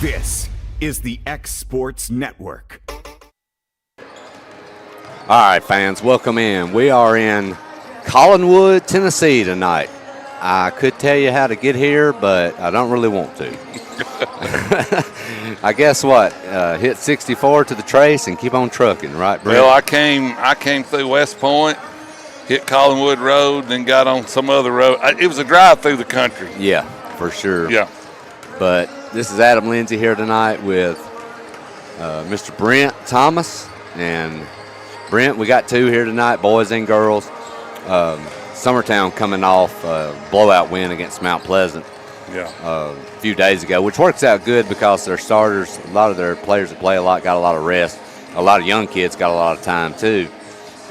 This is the X Sports Network. All right, fans, welcome in. We are in Collinwood, Tennessee tonight. I could tell you how to get here, but I don't really want to. I guess what? Hit 64 to the trace and keep on trucking, right, Brent? Well, I came through West Point, hit Collinwood Road, then got on some other road. It was a drive through the country. Yeah, for sure. Yeah. But this is Adam Lindsay here tonight with Mr. Brent Thomas. And Brent, we got two here tonight, boys and girls. Summertown coming off a blowout win against Mount Pleasant a few days ago, which works out good because their starters, a lot of their players that play a lot, got a lot of rest. A lot of young kids got a lot of time too.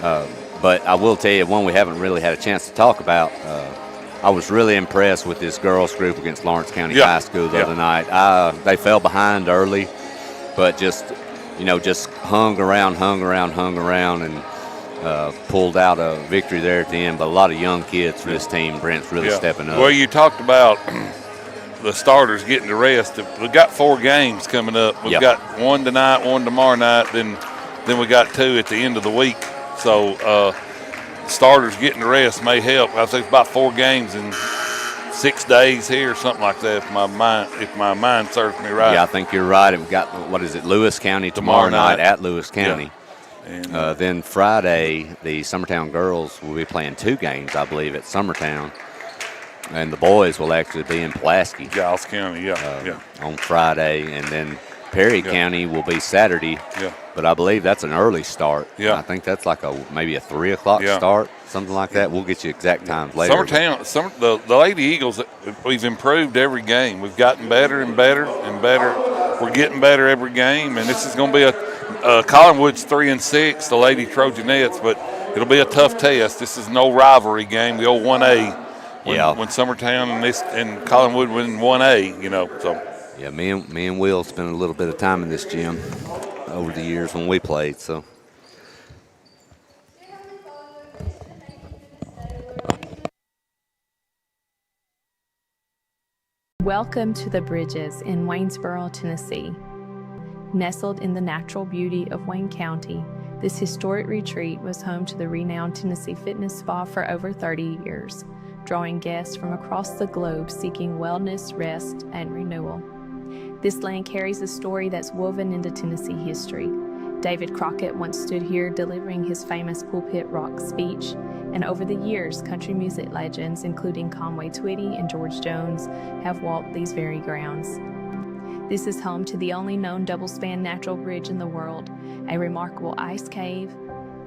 But I will tell you, one we haven't really had a chance to talk about. I was really impressed with this girls group against Lawrence County High School the other night. They fell behind early, but just hung around, and pulled out a victory there at the end. But a lot of young kids for this team. Brent's really stepping up. Well, you talked about the starters getting to rest. We've got 4 games coming up. We've got one tonight, one tomorrow night, then we got 2 at the end of the week. So starters getting to rest may help. I think it's about 4 games in 6 days here, something like that, if my mind serves me right. Yeah, I think you're right. We've got, Lewis County tomorrow night at Lewis County. Yeah. And, then Friday, the Summertown girls will be playing 2 games, I believe, at Summertown. And the boys will actually be in Pulaski. Giles County, on Friday. And then Perry County will be Saturday. Yeah. But I believe that's an early start. Yeah. I think that's like maybe a 3 o'clock start, something like that. We'll get you exact times later. Summertown, the Lady Eagles, we've improved every game. We've gotten better and better and better. We're getting better every game, and this is going to be Collinwood's 3-6, the Lady Trojanettes, but it'll be a tough test. This is no rivalry game, the old 1A. When Summertown and Collinwood win 1A, so. Yeah, me and Will spent a little bit of time in this gym over the years when we played, so. Welcome to the Bridges in Waynesboro, Tennessee. Nestled in the natural beauty of Wayne County, this historic retreat was home to the renowned Tennessee Fitness Spa for over 30 years, drawing guests from across the globe seeking wellness, rest, and renewal. This land carries a story that's woven into Tennessee history. David Crockett once stood here delivering his famous Pulpit Rock speech, and over the years, country music legends, including Conway Twitty and George Jones, have walked these very grounds. This is home to the only known double-span natural bridge in the world, a remarkable ice cave,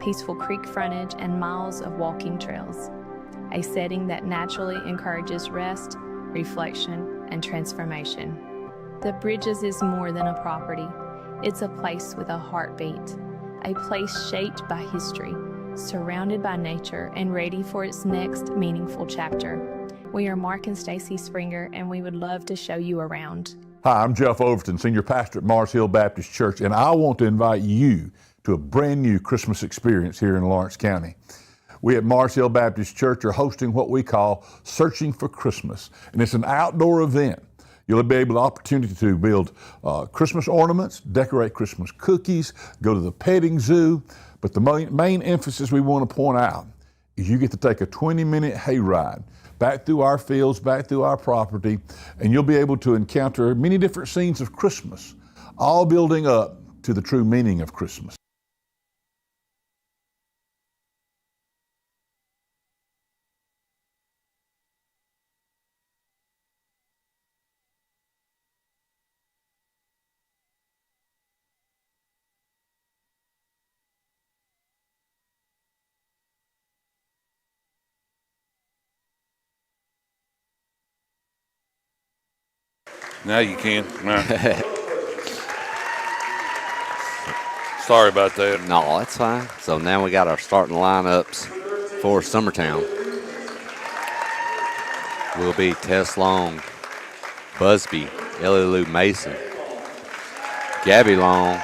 peaceful creek frontage, and miles of walking trails. A setting that naturally encourages rest, reflection, and transformation. The Bridges is more than a property. It's a place with a heartbeat, a place shaped by history, surrounded by nature, and ready for its next meaningful chapter. We are Mark and Stacy Springer, and we would love to show you around. Hi, I'm Jeff Overton, Senior Pastor at Mars Hill Baptist Church, and I want to invite you to a brand new Christmas experience here in Lawrence County. We at Mars Hill Baptist Church are hosting what we call Searching for Christmas, and it's an outdoor event. You'll be able to opportunity to build Christmas ornaments, decorate Christmas cookies, go to the petting zoo, but the main emphasis we want to point out is you get to take a 20-minute hayride back through our fields, back through our property, and you'll be able to encounter many different scenes of Christmas, all building up to the true meaning of Christmas. Now you can. Sorry about that. No, that's fine. So now we got our starting lineups for Summertown. Will be Tess Long, Busby, Ellie Lou Mason, Gabby Long,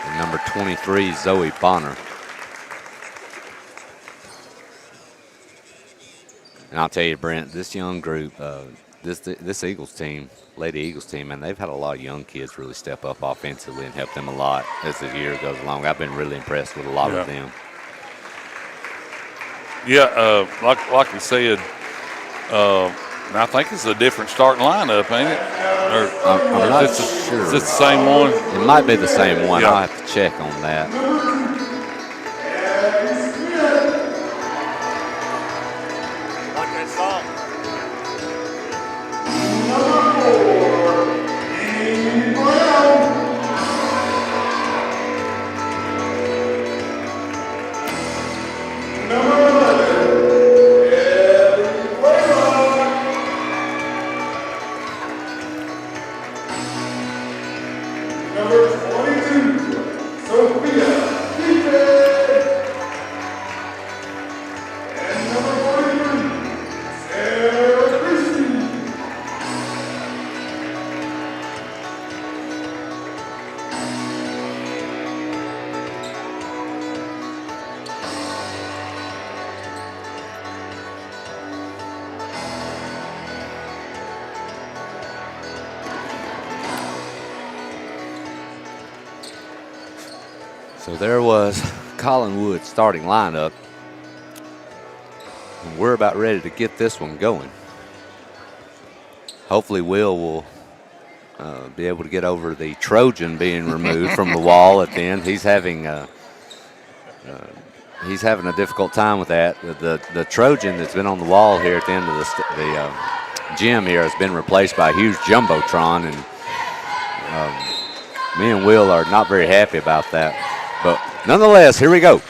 and number 23, Zoe Bonner. And I'll tell you, Brent, this young group, this Eagles team, Lady Eagles team, man, they've had a lot of young kids really step up offensively and help them a lot as the year goes along. I've been really impressed with a lot of them. Yeah, like you said, I think it's a different starting lineup, ain't it? I'm not sure. Is this the same one? It might be the same one. Yeah. I'll have to check on that. Like that song. So there was Collinwood's starting lineup. And we're about ready to get this one going. Hopefully will be able to get over the Trojan being removed from the wall at the end. He's having a difficult time with that. The Trojan that's been on the wall here at the end of the gym here has been replaced by a huge Jumbotron, and me and Will are not very happy about that. But nonetheless, here we go.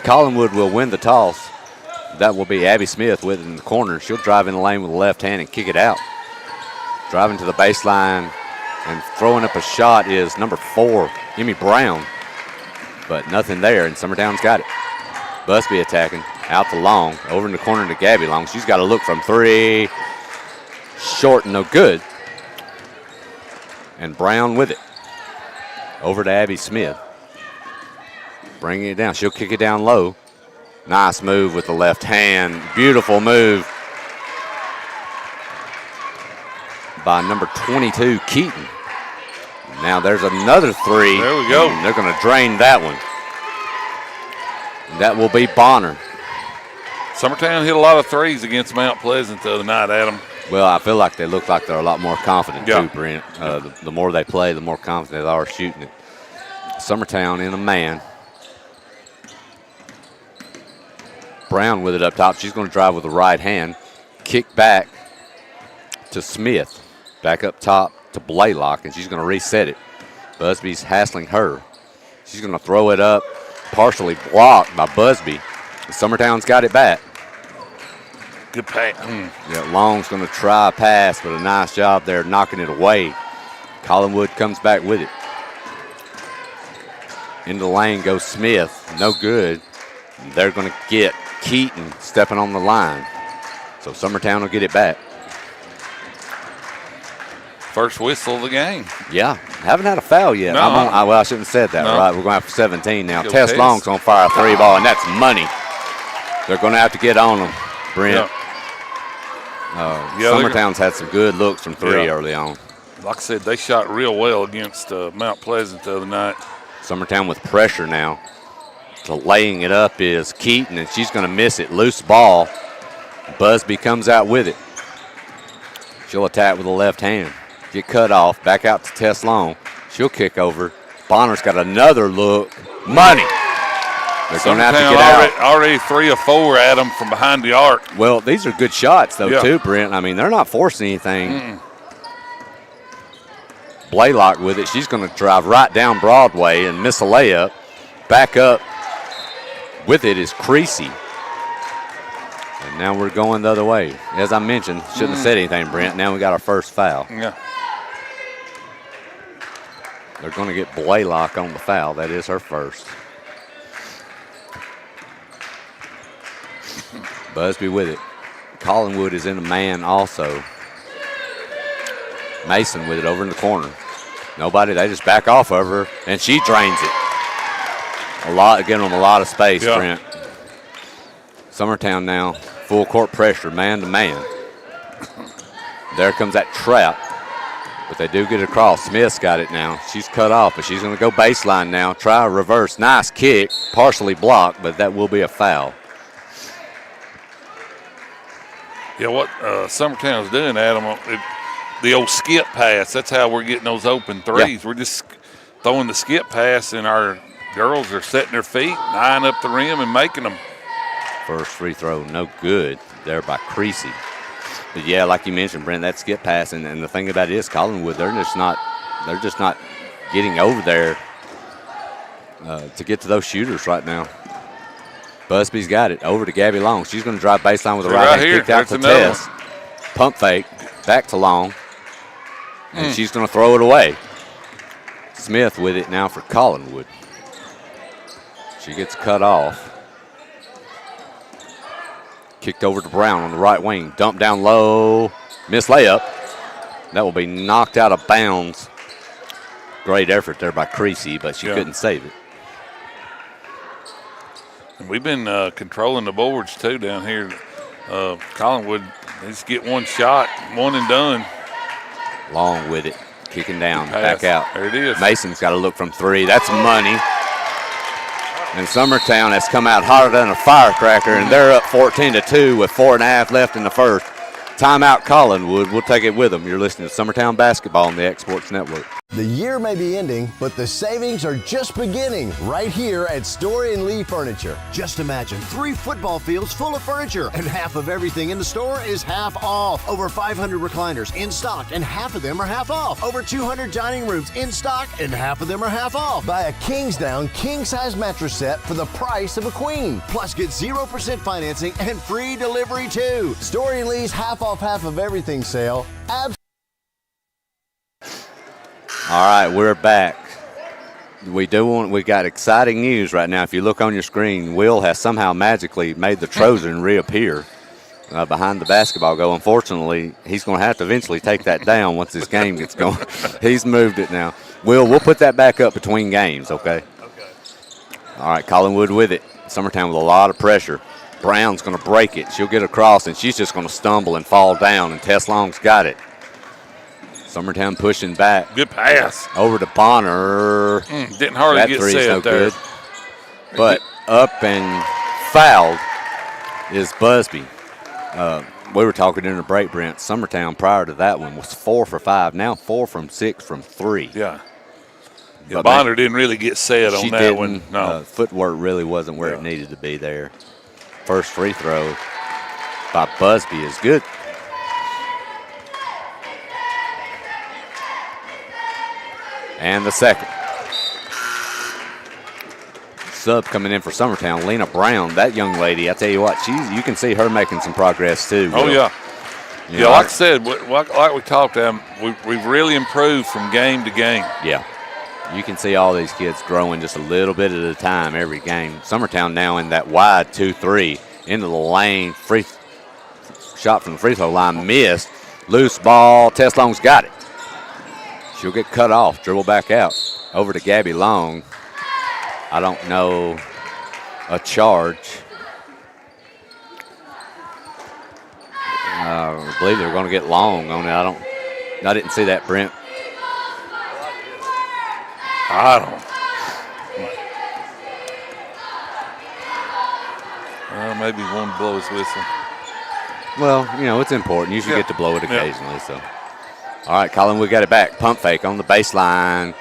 Collinwood will win the toss. That will be Abby Smith with it in the corner. She'll drive in the lane with the left hand and kick it out. Driving to the baseline and throwing up a shot is number 4, Emmy Brown. But nothing there, and Summertown's got it. Busby attacking, out to Long, over in the corner to Gabby Long. She's got to look from 3, short and no good. And Brown with it. Over to Abby Smith. Bringing it down. She'll kick it down low. Nice move with the left hand. Beautiful move by number 22, Keaton. Now there's another 3. There we go. They're going to drain that one. That will be Bonner. Summertown hit a lot of threes against Mount Pleasant the other night, Adam. Well, I feel like they look like they're a lot more confident Yeah. too, Brent. The more they play, the more confident they are shooting it. Summertown in a man. Brown with it up top. She's going to drive with the right hand. Kick back to Smith. Back up top to Blaylock, and she's going to reset it. Busby's hassling her. She's going to throw it up, partially blocked by Busby. Summertown's got it back. Good pass. Yeah, Long's going to try a pass, but a nice job there knocking it away. Collinwood comes back with it. Into the lane goes Smith. No good. They're going to get Keaton stepping on the line. So Summertown will get it back. First whistle of the game. Yeah, haven't had a foul yet. No. Well, I shouldn't have said that, No. right? We're going to have 17 now. Go Tess Tess. Long's going to fire a 3 ball, and that's money. They're going to have to get on them, Brent. Summertown's had some good looks from 3 early on. Like I said, they shot real well against Mount Pleasant the other night. Summertown with pressure now. So laying it up is Keaton, and she's going to miss it. Loose ball. Busby comes out with it. She'll attack with the left hand. Get cut off. Back out to Tess Long. She'll kick over. Bonner's got another look. Money. They're going to have to get out. Already 3 or 4 at them from behind the arc. Well, these are good shots, though, Yeah. too, Brent. I mean, they're not forcing anything. Blaylock with it. She's going to drive right down Broadway and miss a layup. Back up with it is Creasy. And now we're going the other way. As I mentioned, shouldn't have said anything, Brent. Now we got our first foul. Yeah. They're going to get Blaylock on the foul. That is her first. Busby with it. Collinwood is in a man also. Mason with it over in the corner. Nobody, they just back off of her, and she drains it. Giving them a lot of space, Yeah. Brent. Summertown now, Full court pressure, man to man. There comes that trap, but they do get it across. Smith's got it now. She's cut off, but she's going to go baseline now. Try a reverse. Nice kick, partially blocked, but that will be a foul. Yeah, what Summertown's doing, Adam, the old skip pass, that's how we're getting those open threes. Yeah. We're just throwing the skip pass, and our girls are setting their feet, eyeing up the rim, and making them. First free throw, no good there by Creasy. But yeah, like you mentioned, Brent, that skip pass, and the thing about it is, Collinwood, they're just not getting over there to get to those shooters right now. Busby's got it over to Gabby Long. She's going to drive baseline with the right hand, kicked out to Tess. Pump fake, back to Long, and she's going to throw it away. Smith with it now for Collinwood. She gets cut off. Kicked over to Brown on the right wing. Dumped down low. Missed layup. That will be knocked out of bounds. Great effort there by Creasy, but she couldn't save it. And we've been controlling the boards, too, down here. Collinwood, they just get one shot, one and done. Long with it. Kicking down, back out. There it is. Mason's got to look from three. That's money. And Summertown has come out hotter than a firecracker, and they're up 14-2 with 4.5 left in the first. Timeout Collinwood. We'll take it with them. You're listening to Summertown Basketball on the X Sports Network. The year may be ending, but the savings are just beginning right here at Story & Lee Furniture. Just imagine 3 football fields full of furniture, and half of everything in the store is half off. Over 500 recliners in stock, and half of them are half off. Over 200 dining rooms in stock, and half of them are half off. Buy a Kingsdown king-size mattress set for the price of a queen. Plus, get 0% financing and free delivery too. Story & Lee's half off half of everything sale. All right, we're back. We got exciting news right now. If you look on your screen, Will has somehow magically made the Trojan reappear behind the basketball goal. Unfortunately, he's going to have to eventually take that down once this game gets going. He's moved it now. Will, we'll put that back up between games, okay? Okay. All right, Collinwood with it. Summertown with a lot of pressure. Brown's going to break it. She'll get across, and she's just going to stumble and fall down, and Tess Long's got it. Summertown pushing back. Good pass. Over to Bonner. Didn't hardly get set no there. Good. But up and fouled is Busby. We were talking during the break, Brent. Summertown prior to that one was 4 for 5. Now 4 from 6 from 3. Yeah. Bonner didn't really get set on that one. No. Footwork really wasn't where it needed to be there. First free throw by Busby is good. And the second. Sub coming in for Summertown, Lena Brown. That young lady, I tell you what, you can see her making some progress too. Oh, yeah. Yeah, like I said, like we talked about, we've really improved from game to game. Yeah. You can see all these kids growing just a little bit at a time every game. Summertown now in that wide 2-3 into the lane. Shot from the free throw line missed. Loose ball. Tess Long's got it. She'll get cut off, dribble back out. Over to Gabby Long. I don't know a charge. I believe they're going to get Long on it. I didn't see that, Brent. I don't. Well, maybe one blow his whistle. Well, it's important. You should get to blow it occasionally, so. All right, Collinwood got it back. Pump fake on the baseline.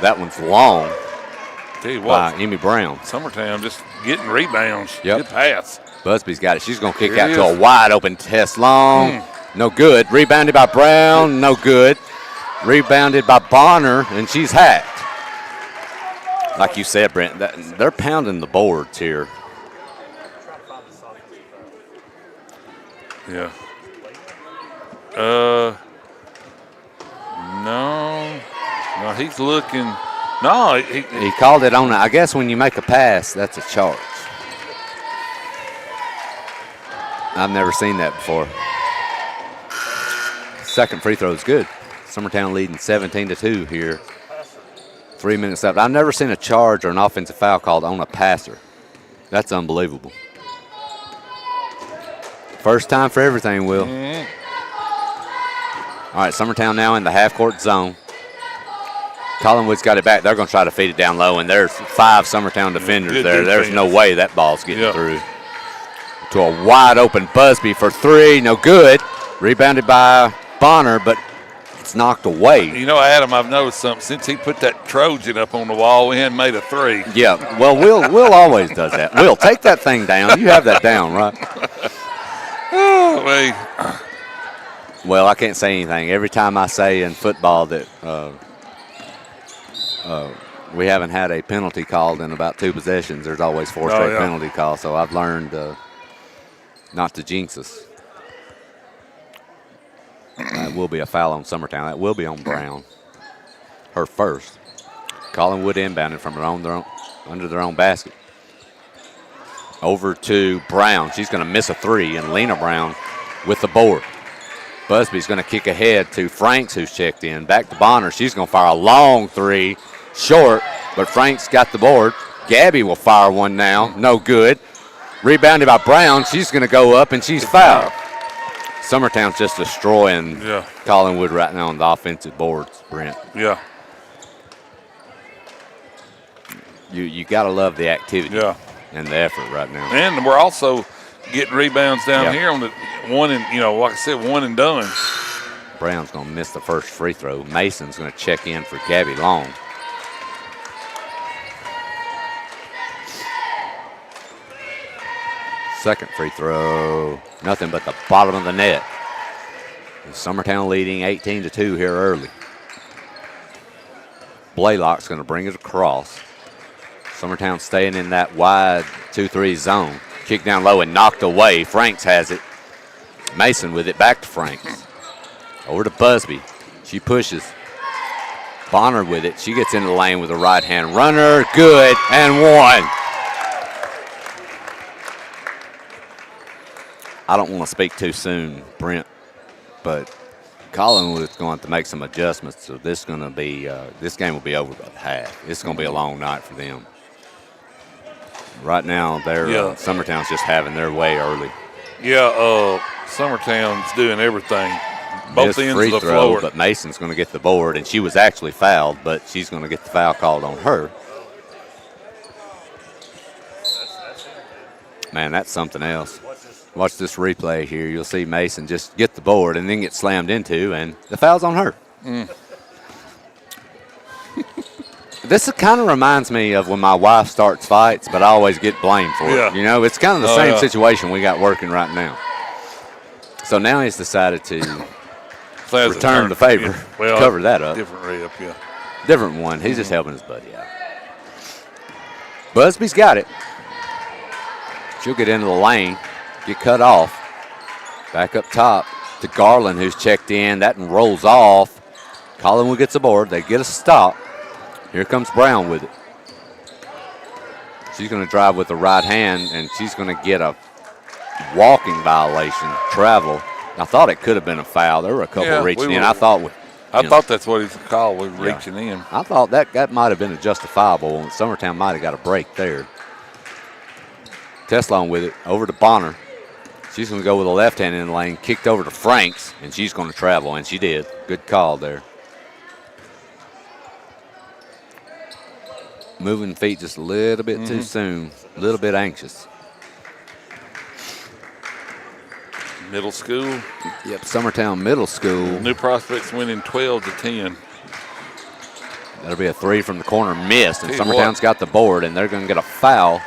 That one's long. Tell you what, by Amy Brown. Summertown just getting rebounds. Yep. Good pass. Busby's got it. She's going to kick out to a wide open Tess Long. No good. Rebounded by Brown. No good. Rebounded by Bonner, and she's hacked. Like you said, Brent, they're pounding the boards here. Yeah. No, he's looking. No, he called it on. I guess when you make a pass, that's a charge. I've never seen that before. Second free throw is good. Summertown leading 17-2 here. 3 minutes left. I've never seen a charge or an offensive foul called on a passer. That's unbelievable. First time for everything, Will. All right, Summertown now in the half-court zone. Collinwood's got it back. They're going to try to feed it down low, and there's 5 Summertown defenders there. There's no way that ball's getting through. To a wide-open Busby for 3. No good. Rebounded by Bonner, but it's knocked away. You know, Adam, I've noticed something. Since he put that Trojan up on the wall, we hadn't made a 3. Yeah, well, Will always does that. Will, take that thing down. You have that down, right? Well, I can't say anything. Every time I say in football that we haven't had a penalty called in about 2 possessions, there's always 4 straight penalty calls. So I've learned not to jinx us. That will be a foul on Summertown. That will be on Brown. Her first. Collinwood inbounded from under their own basket. Over to Brown. She's going to miss a 3, and Lena Brown with the board. Busby's going to kick ahead to Franks, who's checked in. Back to Bonner. She's going to fire a long 3. Short, but Franks got the board. Gabby will fire one now. No good. Rebounded by Brown. She's going to go up, and she's fouled. Summertown's just destroying Collinwood right now on the offensive boards, Brent. Yeah. You got to love the activity and the effort right now. And we're also getting rebounds down here on the one and, like I said, one and done. Brown's going to miss the first free throw. Mason's going to check in for Gabby Long. Second free throw, nothing but the bottom of the net. And Summertown leading 18-2 here early. Blaylock's going to bring it across. Summertown staying in that wide 2-3 zone. Kick down low and knocked away. Franks has it. Mason with it, back to Franks. Over to Busby. She pushes. Bonner with it. She gets into the lane with a right-hand runner. Good, and 1. I don't want to speak too soon, Brent, but Collinwood's going to have to make some adjustments. So this game will be over by the half. It's going to be a long night for them. Right now, Summertown's just having their way early. Yeah, Summertown's doing everything. Both Missed ends free of the throw, floor. But Mason's going to get the board, and she was actually fouled, but she's going to get the foul called on her. Man, that's something else. Watch this replay here. You'll see Mason just get the board and then get slammed into, and the foul's on her. This kind of reminds me of when my wife starts fights, but I always get blamed for it. You know, it's kind of the same situation we got working right now. So now he's decided to return the favor, cover that up. Different rep, Different one. He's just helping his buddy out. Busby's got it. She'll get into the lane. Get cut off. Back up top to Garland, who's checked in. That rolls off. Collinwood gets the board. They get a stop. Here comes Brown with it. She's going to drive with the right hand, and she's going to get a walking violation, travel. I thought it could have been a foul. There were a couple reaching in. I thought that's what he's called, was reaching in. I thought that might have been a justifiable. Summertown might have got a break there. Teslon with it, over to Bonner. She's going to go with a left hand in the lane, kicked over to Franks, and she's going to travel, and she did. Good call there. Moving feet just a little bit too soon, a little bit anxious. Middle school. Yep, Summertown Middle School. New Prospects winning 12-10. That'll be a 3 from the corner, missed, and Summertown's got the board, and they're going to get a foul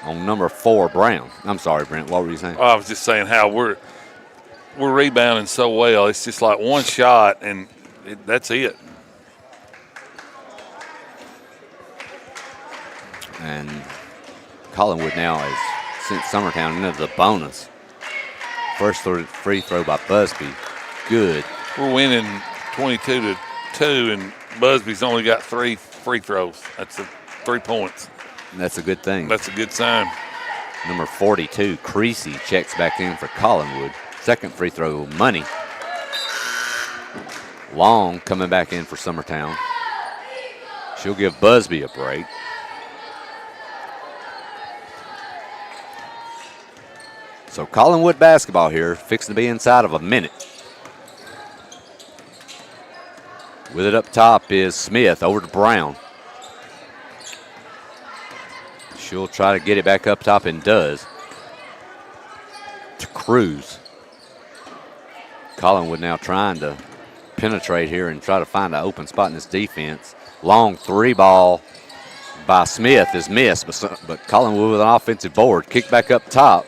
on number 4, Brown. I'm sorry, Brent. What were you saying? I was just saying how we're rebounding so well. It's just like one shot, and that's it. And Collinwood now has sent Summertown into the bonus. First free throw by Busby. Good. We're winning 22-2, and Busby's only got 3 free throws. That's 3 points. That's a good thing. That's a good sign. Number 42, Creasy, checks back in for Collinwood. Second free throw, Money. Long coming back in for Summertown. She'll give Busby a break. So Collinwood basketball here, fixing to be inside of a minute. With it up top is Smith, over to Brown. She'll try to get it back up top and does. To Cruz. Collinwood now trying to penetrate here and try to find an open spot in this defense. Long three ball by Smith is missed, but Collinwood with an offensive board. Kick back up top.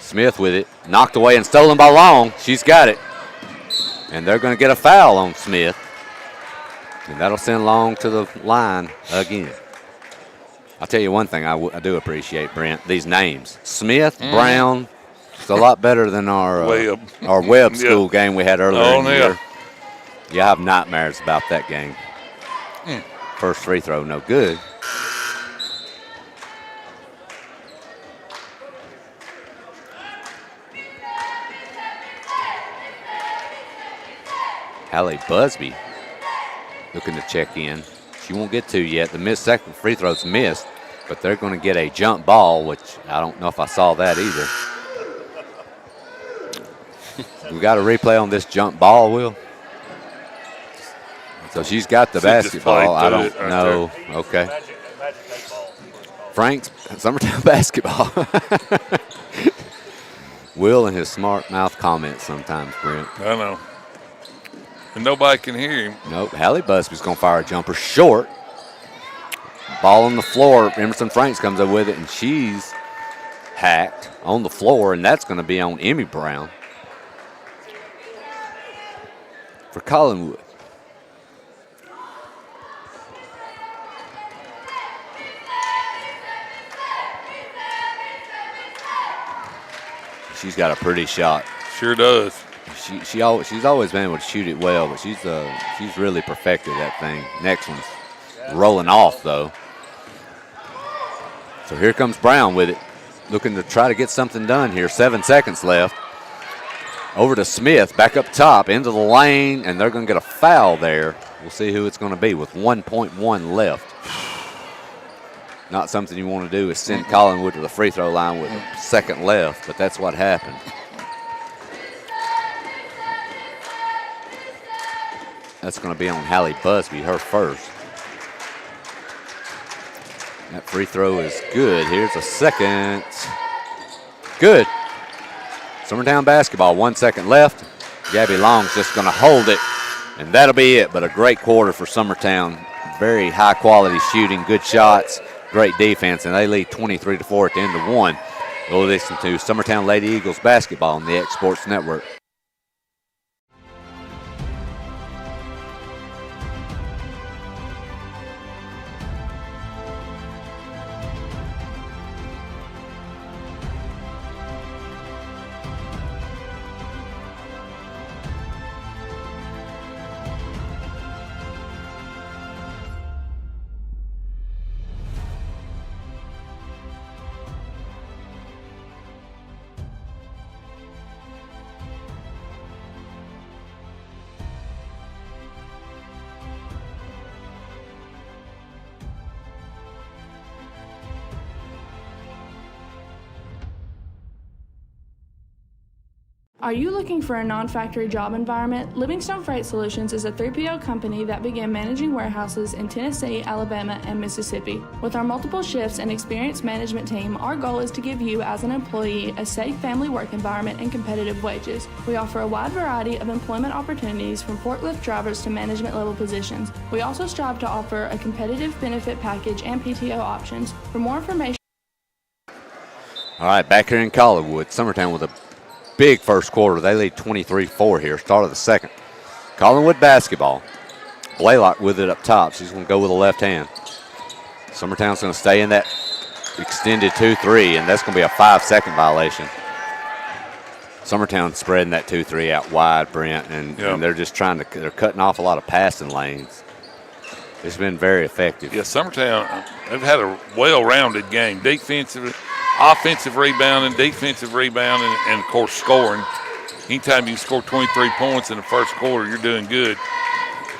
Smith with it, knocked away and stolen by Long. She's got it. And they're going to get a foul on Smith. And that'll send Long to the line again. I'll tell you one thing I do appreciate, Brent, these names. Smith, Brown, it's a lot better than our Webb school game we had earlier in the year. You have nightmares about that game. First free throw, no good. Hallie Busby looking to check in. She won't get two yet. The second free throw's missed, but they're going to get a jump ball, which I don't know if I saw that either. We got a replay on this jump ball, Will. So she's got the basketball. I don't know. There. Okay. Magic Frank's Summertown basketball. Will and his smart mouth comments sometimes, Brent. I know. And nobody can hear him. Nope. Hallie Busby's going to fire a jumper short. Ball on the floor. Emerson Franks comes up with it, and she's hacked on the floor, and that's going to be on Emmy Brown for Collinwood. She's got a pretty shot. Sure does. She's always been able to shoot it well, but she's really perfected that thing. Next one's rolling off though. So here comes Brown with it, looking to try to get something done here. 7 seconds left. Over to Smith, back up top, into the lane, and they're going to get a foul there. We'll see who it's going to be with 1.1 left. Not something you want to do is send Collinwood to the free throw line with a second left, but that's what happened. That's going to be on Hallie Busby, her first. That free throw is good. Here's a second. Good. Summertown basketball, 1 second left. Gabby Long's just going to hold it, and that'll be it. But a great quarter for Summertown. Very high quality shooting, good shots, great defense, and they lead 23-4 at the end of one. We'll listen to Summertown Lady Eagles basketball on the X Sports Network. Are you looking for a non-factory job environment? Livingstone Freight Solutions is a 3PL company that began managing warehouses in Tennessee, Alabama, and Mississippi. With our multiple shifts and experienced management team, our goal is to give you as an employee a safe family work environment and competitive wages. We offer a wide variety of employment opportunities from forklift drivers to management level positions. We also strive to offer a competitive benefit package and PTO options. For more information. All right, back here in Collinwood, Summertown with a big first quarter. They lead 23-4 here, start of the second. Collinwood basketball. Blaylock with it up top. She's going to go with the left hand. Summertown's going to stay in that extended 2-3, and that's going to be a 5-second violation. Summertown spreading that 2-3 out wide, Brent, and they're just they're cutting off a lot of passing lanes. It's been very effective. Yeah, Summertown, they've had a well-rounded game. Offensive rebounding, defensive rebounding, and of course scoring. Anytime you score 23 points in the first quarter, you're doing good.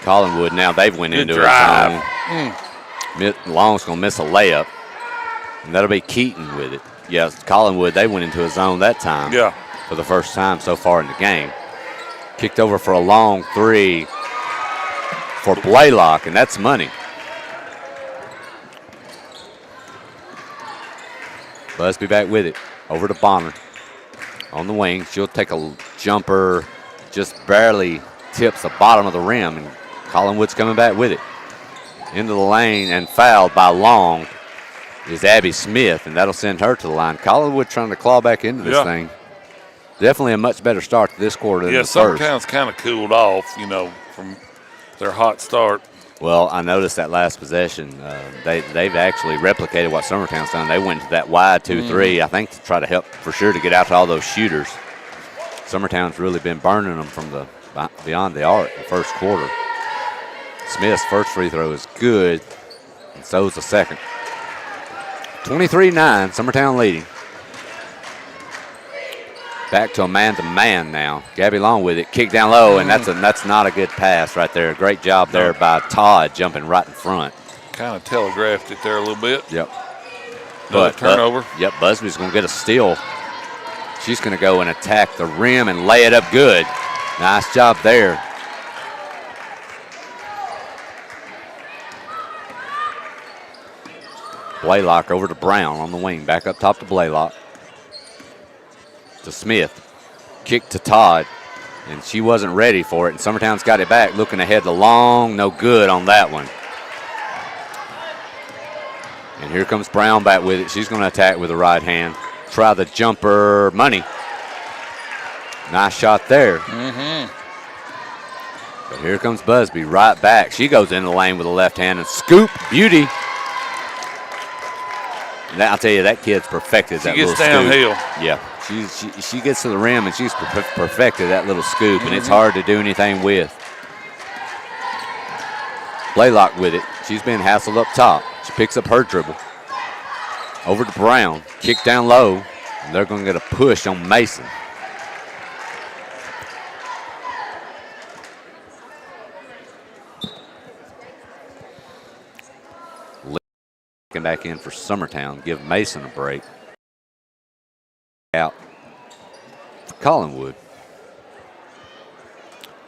Collinwood now, they've went into it. Long's going to miss a layup, and that'll be Keaton with it. Yeah, Collinwood, they went into a zone that time. Yeah. For the first time so far in the game. Kicked over for a long three for Blaylock, and that's money. Busby back with it. Over to Bonner. On the wing. She'll take a jumper. Just barely tips the bottom of the rim, and Collinwood's coming back with it. Into the lane and fouled by Long is Abby Smith, and that'll send her to the line. Collinwood trying to claw back into this thing. Definitely a much better start to this quarter than the first. Summertown's kind of cooled off, from their hot start. Well, I noticed that last possession, they've actually replicated what Summertown's done. They went to that wide 2-3, I think, to try to help for sure to get out to all those shooters. Summertown's really been burning them from the beyond the arc the first quarter. Smith's first free throw is good, and so is the second. 23-9, Summertown leading. Back to a man-to-man now. Gabby Long with it, kick down low, and that's not a good pass right there. Great job there by Todd jumping right in front. Kind of telegraphed it there a little bit. Yep. But turnover. Yep, Busby's going to get a steal. She's going to go and attack the rim and lay it up good. Nice job there. Blaylock over to Brown on the wing. Back up top to Blaylock. To Smith. Kick to Todd. And she wasn't ready for it. And Summertown's got it back. Looking ahead to Long. No good on that one. And here comes Brown back with it. She's going to attack with the right hand. Try the jumper. Money. Nice shot there. But here comes Busby right back. She goes in the lane with the left hand and scoop. Beauty. I'll tell you, that kid's perfected that little scoop. She gets downhill. Yeah, she gets to the rim and she's perfected that little scoop, and it's hard to do anything with. Blaylock with it. She's been hassled up top. She picks up her dribble. Over to Brown. Kick down low. And they're going to get a push on Mason. Back in for Summertown, give Mason a break. Out for Collinwood.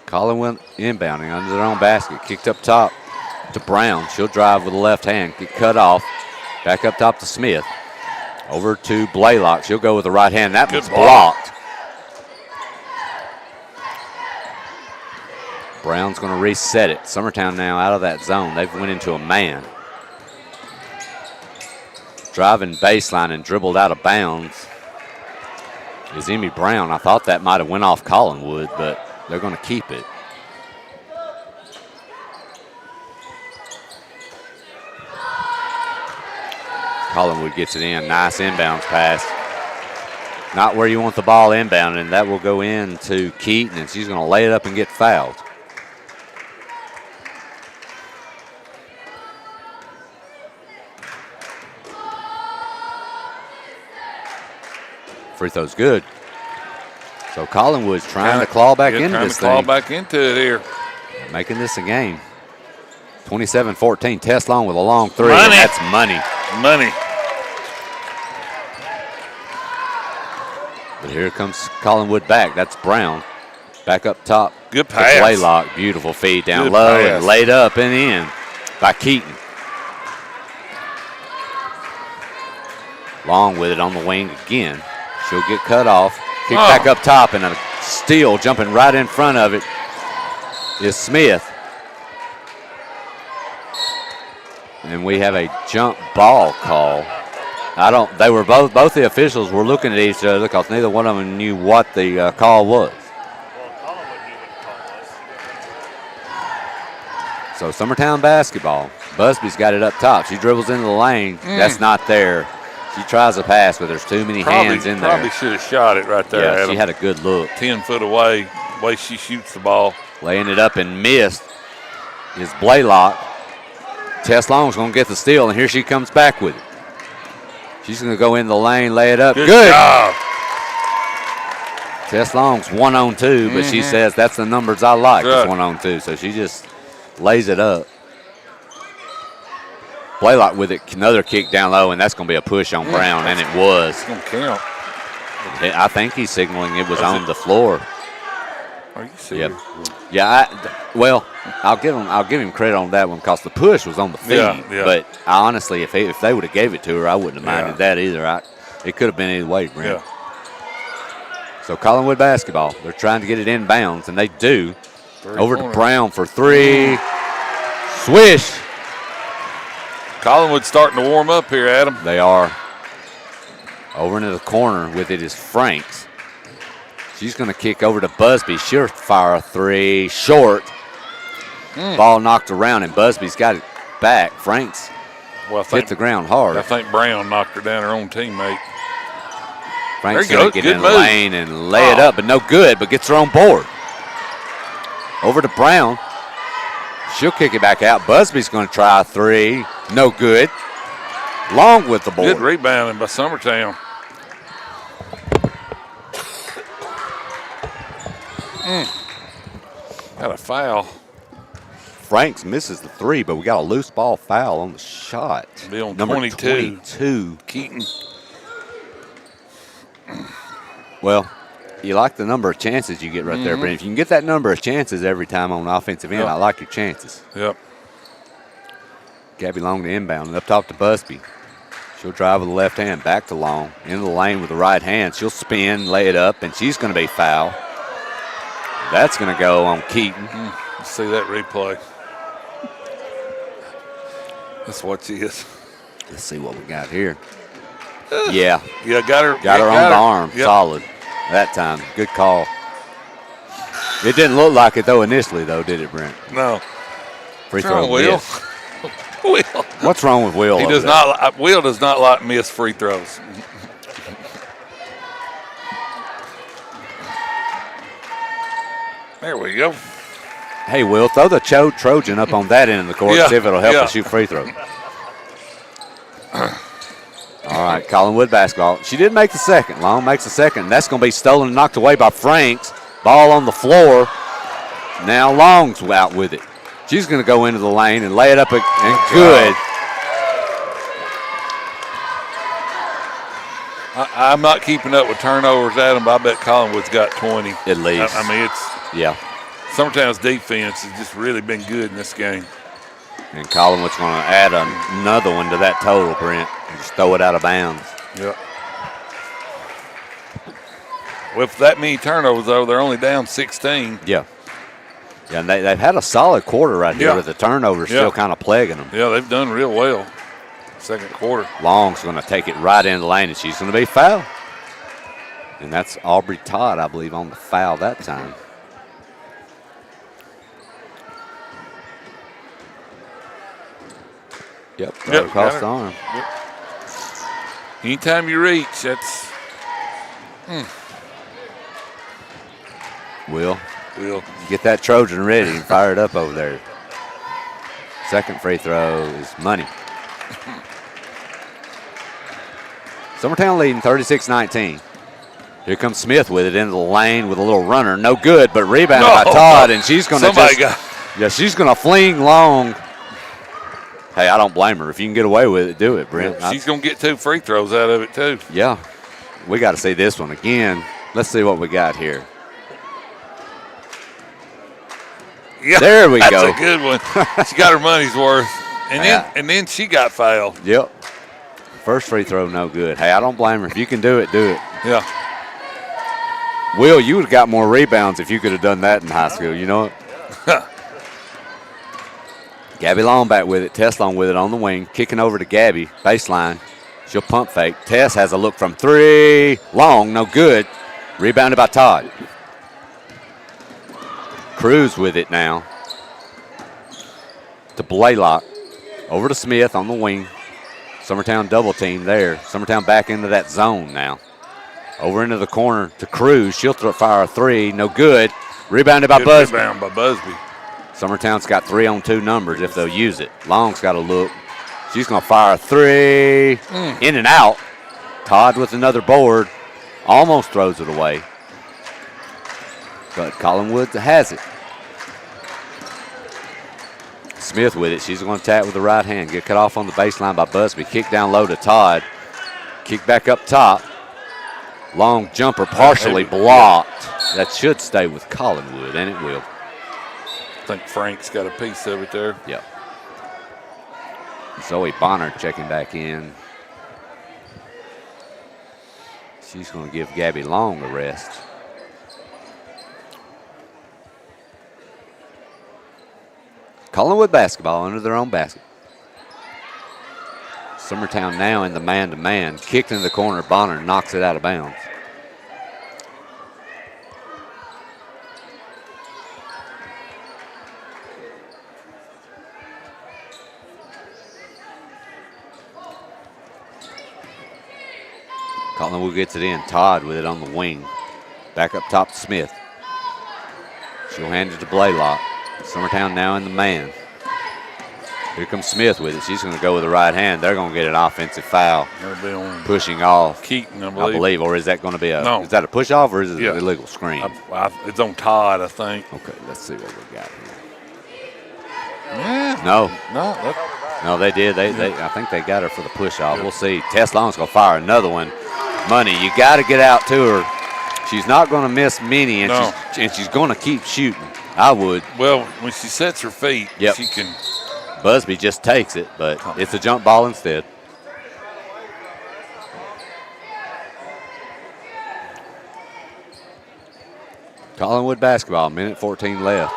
Collinwood inbounding under their own basket, kicked up top to Brown. She'll drive with the left hand, get cut off. Back up top to Smith. Over to Blaylock. She'll go with the right hand. That one's blocked. Brown's going to reset it. Summertown now out of that zone. They've went into a man. Driving baseline and dribbled out of bounds is Emmy Brown. I thought that might have went off Collinwood, but they're going to keep it. Collinwood gets it in. Nice inbounds pass. Not where you want the ball inbound, and that will go in to Keaton, and she's going to lay it up and get fouled. Free throw's good. So Collinwood's trying to claw back into this thing. Claw back into it here. Making this a game. 27-14. Tess Long with a long three. And that's money. Money. But here comes Collinwood back. That's Brown. Back up top. Good pass. Blaylock. Beautiful feed down low and laid up and in by Keaton. Long with it on the wing again. She'll get cut off. Kick back up top, and a steal jumping right in front of it is Smith. And we have a jump ball call. They were both the officials were looking at each other because neither one of them knew what the call was. So Summertown basketball. Busby's got it up top. She dribbles into the lane. That's not there. She tries a pass, but there's too many hands in there. Probably should have shot it right there. Yeah, Adam. she had a good look. 10 foot away, the way she shoots the ball. Laying it up and missed is Blaylock. Tess Long's going to get the steal, and here she comes back with it. She's going to go in the lane, lay it up. Good job. Tess Long's 1-on-2, but she says that's the numbers I like, is 1-on-2. So she just lays it up. Blaylock with it, another kick down low, and that's going to be a push on Brown, and it was. It's going to count. I think he's signaling it was on the floor. Are you serious? Yep. Yeah. I'll give him credit on that one because the push was on the feet. Yeah. But honestly, if they would have gave it to her, I wouldn't have minded that either. It could have been either way, Brent. Yeah. So Collinwood basketball, they're trying to get it in bounds, and they do. Over corner. to Brown for three. Swish. Collinwood's starting to warm up here, Adam. They are. Over into the corner with it is Franks. She's going to kick over to Busby. She'll fire a three. Short. Ball knocked around, and Busby's got it back. Franks hit the ground hard. I think Brown knocked her down, her own teammate. Franks There you going go. to get Good in the move. lane and lay it up, but no good, but gets her on board. Over to Brown. She'll kick it back out. Busby's going to try a three. No good. Long with the board. Good rebounding by Summertown. Got a foul. Franks misses the three, but we got a loose ball foul on the shot. Be on Number 22. 22. Keaton. Well, you like the number of chances you get right there, Brent. If you can get that number of chances every time on an offensive end, Yep. I like your chances. Yep. Gabby Long to inbound, and up top to Busby. She'll drive with the left hand, back to Long, into the lane with the right hand. She'll spin, lay it up, and she's going to be foul. That's going to go on Keaton. Let's see that replay. Let's watch this. Let's see what we got here. Yeah, Yeah, got her. got her on the arm. Yep. Solid that time. Good call. It didn't look like it, though, initially, though, did it, Brent? No. Free What's wrong, throw Will? miss. Will. What's wrong with Will? He over does there? not. Will does not like miss free throws. There we go. Hey, Will, throw the Trojan up on that end of the court Yeah, and see if it'll help yeah. us shoot free throw. All right, Collinwood basketball. She did make the second. Long makes the second. And that's going to be stolen and knocked away by Franks. Ball on the floor. Now Long's out with it. She's going to go into the lane and lay it up and good. I'm not keeping up with turnovers, Adam, but I bet Collinwood's got 20. At least. I mean, it's Yeah. Summertown's defense has just really been good in this game. And Collinwood's going to add another one to that total, Brent. And just throw it out of bounds. Yep. With that many turnovers, though, they're only down 16. Yeah. Yeah, and they've had a solid quarter right here Yeah. with the turnovers Yeah. still kind of plaguing them. Yeah, they've done real well. Second quarter. Long's going to take it right into the lane, and she's going to be fouled. And that's Aubrey Todd, I believe, on the foul that time. Yep, right Yep, across got the her. arm. Anytime you reach, that's Will, Will. get that Trojan ready and fire it up over there. Second free throw is money. Summertown leading 36-19. Here comes Smith with it into the lane with a little runner. No good, but rebounded by Todd, and she's going to she's going to fling Long. Hey, I don't blame her. If you can get away with it, do it, Brent. She's going to get 2 free throws out of it, too. Yeah. We got to see this one again. Let's see what we got here. Yeah, There we go. That's a good one. She got her money's worth. And then she got fouled. Yep. First free throw, no good. Hey, I don't blame her. If you can do it, do it. Yeah. Will, you would have got more rebounds if you could have done that in high school. You know it? Gabby Long back with it. Tess Long with it on the wing. Kicking over to Gabby. Baseline. She'll pump fake. Tess has a look from 3. Long, no good. Rebounded by Todd. Cruz with it now. To Blaylock. Over to Smith on the wing. Summertown double team there. Summertown back into that zone now. Over into the corner to Cruz. She'll fire a 3. No good. Rebounded by Busby. Rebound by Busby. Summertown's got 3-on-2 numbers if they'll use it. Long's got a look. She's going to fire a 3. In and out. Todd with another board. Almost throws it away. But Collinwood has it. Smith with it. She's going to attack with the right hand. Get cut off on the baseline by Busby. Kick down low to Todd. Kick back up top. Long jumper partially blocked. That should stay with Collinwood, and it will. I think Frank's got a piece of it there. Yep. Zoe Bonner checking back in. She's going to give Gabby Long a rest. Collinwood basketball under their own basket. Summertown now in the man-to-man. Kicked in the corner. Bonner knocks it out of bounds. Collinwood gets it in. Todd with it on the wing. Back up top to Smith. She'll hand it to Blaylock. Summertown now in the man. Here comes Smith with it. She's going to go with the right hand. They're going to get an offensive foul. Pushing off. Keaton, I believe. Or is that going to be a no. Is that a push off or is it an illegal screen? It's on Todd, I think. Okay, let's see what we got here. Yeah. No, they did. I think they got her for the push off. We'll see. Tess Long's going to fire another one. Money, you got to get out to her. She's not going to miss many, and she's going to keep shooting. I would. Well, when she sets her feet, she can. Busby just takes it, but it's a jump ball instead. Collinwood basketball, minute 14 left.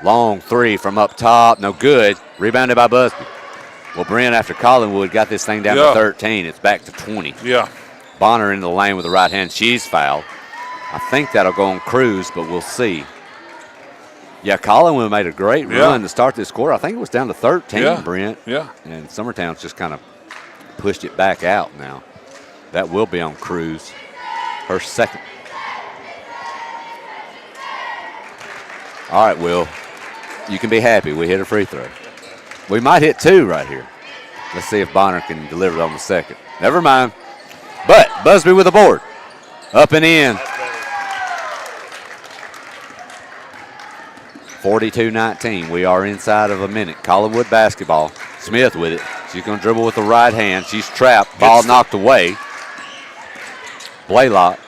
Long three from up top, no good. Rebounded by Busby. Well, Brent, after Collinwood got this thing down to 13, it's back to 20. Yeah. Bonner into the lane with the right hand. She's fouled. I think that'll go on Cruz, but we'll see. Yeah, Collinwood made a great run to start this quarter. I think it was down to 13, Brent. Yeah. And Summertown's just kind of pushed it back out now. That will be on Cruz. Her second. All right, Will. You can be happy. We hit a free throw. We might hit two right here. Let's see if Bonner can deliver on the second. Never mind. But Busby with the board. Up and in. 42-19. We are inside of a minute. Collinwood basketball. Smith with it. She's going to dribble with the right hand. She's trapped. Ball knocked away. Blaylock.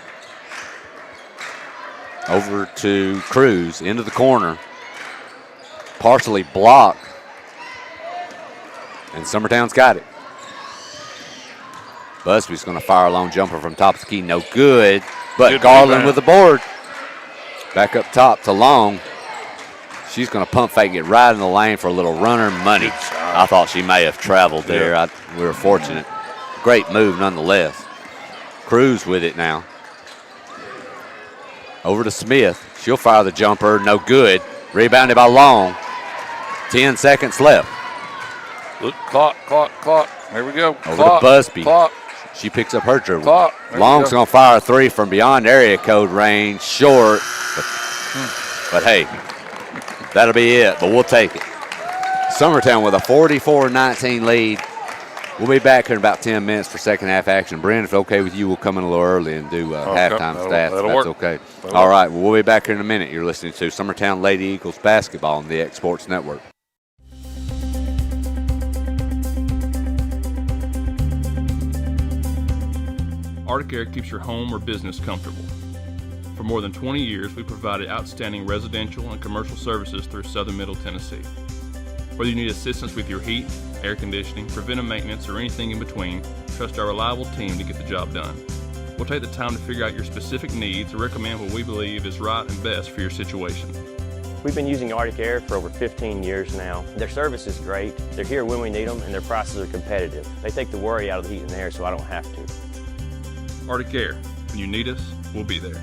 Over to Cruz. Into the corner. Partially blocked. And Summertown's got it. Busby's going to fire a long jumper from top of the key. No good. But Garland with the board. Back up top to Long. She's going to pump fake, get right in the lane for a little runner money. I thought she may have traveled there. We were fortunate. Great move nonetheless. Cruz with it now. Over to Smith. She'll fire the jumper. No good. Rebounded by Long. 10 seconds left. Look, clock. There we go. Over to Busby. She picks up her dribble. Long's going to fire a three from beyond area code range. Short. But hey, that'll be it, but we'll take it. Summertown with a 44-19 lead. We'll be back here in about 10 minutes for second half action. Brent, if it's okay with you, we'll come in a little early and do halftime stats. That's work. Okay. All right, well, we'll be back here in a minute. You're listening to Summertown Lady Eagles basketball on the X Sports Network. Arctic Air keeps your home or business comfortable. For more than 20 years, we provided outstanding residential and commercial services through southern Middle Tennessee. Whether you need assistance with your heat, air conditioning, preventive maintenance, or anything in between, trust our reliable team to get the job done. We'll take the time to figure out your specific needs and recommend what we believe is right and best for your situation. We've been using Arctic Air for over 15 years now. Their service is great, they're here when we need them, and their prices are competitive. They take the worry out of the heat and air so I don't have to. Arctic Air. When you need us, we'll be there.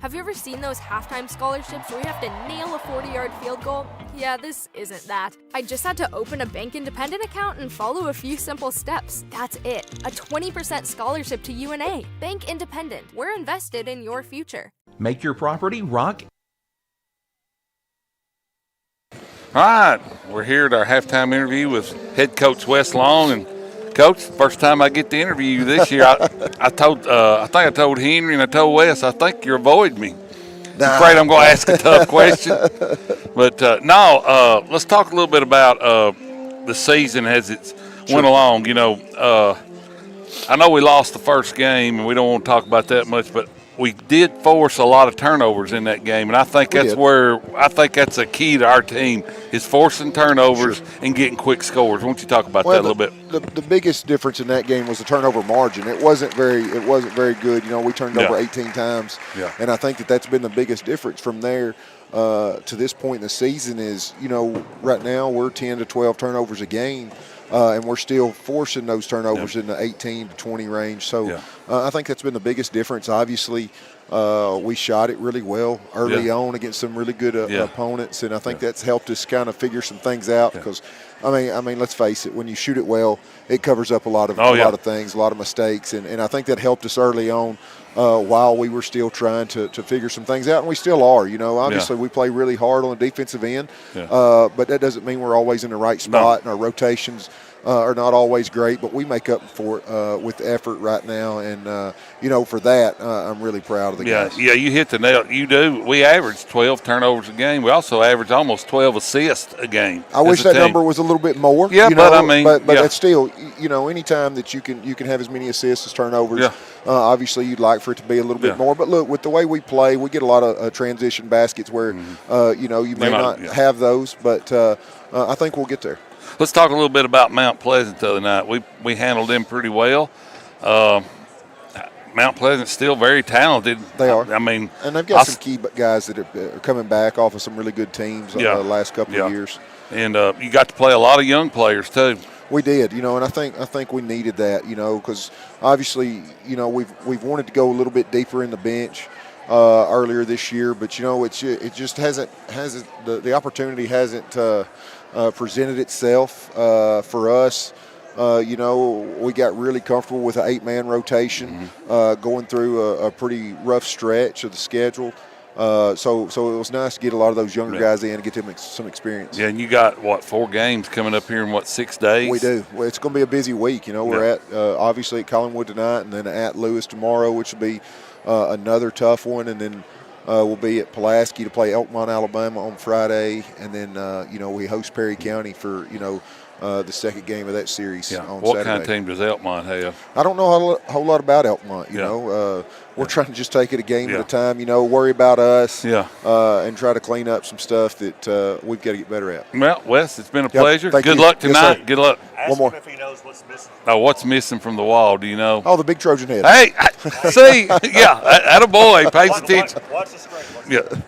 Have you ever seen those halftime scholarships where you have to nail a 40-yard field goal? Yeah, this isn't that. I just had to open a Bank Independent account and follow a few simple steps. That's it. A 20% scholarship to UNA. Bank Independent. We're invested in your future. Make your property rock. All right, we're here at our halftime interview with head coach Wes Long, and Coach, first time I get to interview you this year, I think I told Henry and I told Wes, I think you avoid me. I'm afraid I'm going to ask a tough question. But, let's talk a little bit about the season as it's went along. You know, I know we lost the first game, and we don't want to talk about that much, but we did force a lot of turnovers in that game, and I think that's a key to our team is forcing turnovers and getting quick scores. Why don't you talk about that a little bit? The biggest difference in that game was the turnover margin. It wasn't very good. You know, we turned over 18 times, and I think that's been the biggest difference from there to this point in the season. Is, you know, right now we're 10 to 12 turnovers a game. And we're still forcing those turnovers in the 18 to 20 range. So I think that's been the biggest difference. Obviously, we shot it really well early on against some really good opponents, and I think that's helped us kind of figure some things out because, I mean, let's face it, when you shoot it well, it covers up a lot of things, a lot of mistakes, and I think that helped us early on while we were still trying to figure some things out, and we still are. You know, obviously we play really hard on the defensive end, but that doesn't mean we're always in the right spot, and our rotations are not always great, but we make up for it with effort right now, and you know, for that I'm really proud of the guys. Yeah, you hit the nail. You do. We average 12 turnovers a game. We also average almost 12 assists a game. I wish that number was a little bit more. Yeah, you know, but I mean, but it's still, you know, anytime that you can have as many assists as turnovers. Obviously, you'd like for it to be a little bit more. But look, with the way we play, we get a lot of transition baskets where you know, you may not have those, but I think we'll get there. Let's talk a little bit about Mount Pleasant the other night. We handled them pretty well. Mount Pleasant's still very talented. They are. I mean, and they've got some key guys that are coming back off of some really good teams the last couple of years. And you got to play a lot of young players too. We did, you know, and I think we needed that, you know, because obviously, you know, we've wanted to go a little bit deeper in the bench earlier this year, but you know, it just hasn't the opportunity hasn't presented itself for us. You know, we got really comfortable with an 8-man rotation going through a pretty rough stretch of the schedule. So it was nice to get a lot of those younger guys in and get them some experience. Yeah, and you got, 4 games coming up here in, 6 days? We do. Well, it's going to be a busy week. You know, we're at, obviously, at Collinwood tonight and then at Lewis tomorrow, which will be another tough one. And then we'll be at Pulaski to play Elkmont, Alabama on Friday. And then, you know, we host Perry County for, you know, the second game of that series on Saturday. What kind of team does Elkmont have? I don't know a whole lot about Elkmont, you know. We're trying to just take it a game at a time, you know, worry about us and try to clean up some stuff that we've got to get better at. Well, Wes, it's been a pleasure. Good luck tonight. Yes, good luck. One more. If he knows what's missing. Oh, what's missing from the wall? Do you know? Oh, the big Trojan head. Hey, see, attaboy, pays attention. Watch the screen.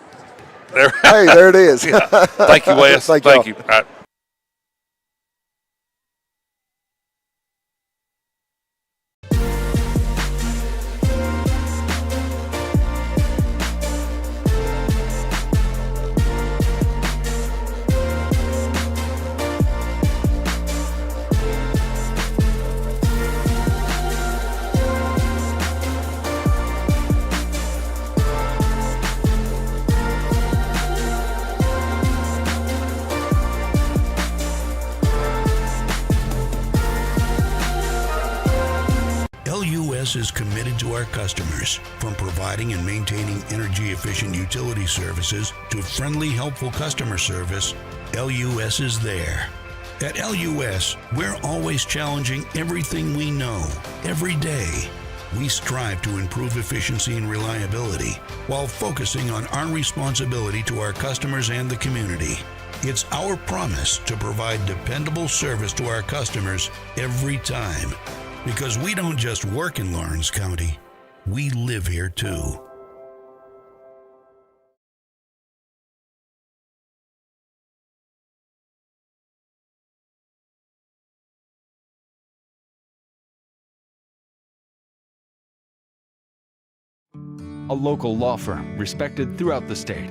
Hey, there it is. Thank you, Wes. Thank you. All right. LUS is committed to our customers, from providing and maintaining energy-efficient utility services to friendly, helpful customer service. LUS is there. At LUS, we're always challenging everything we know, every day. We strive to improve efficiency and reliability while focusing on our responsibility to our customers and the community. It's our promise to provide dependable service to our customers every time. Because we don't just work in Lawrence County, we live here too. A local law firm respected throughout the state.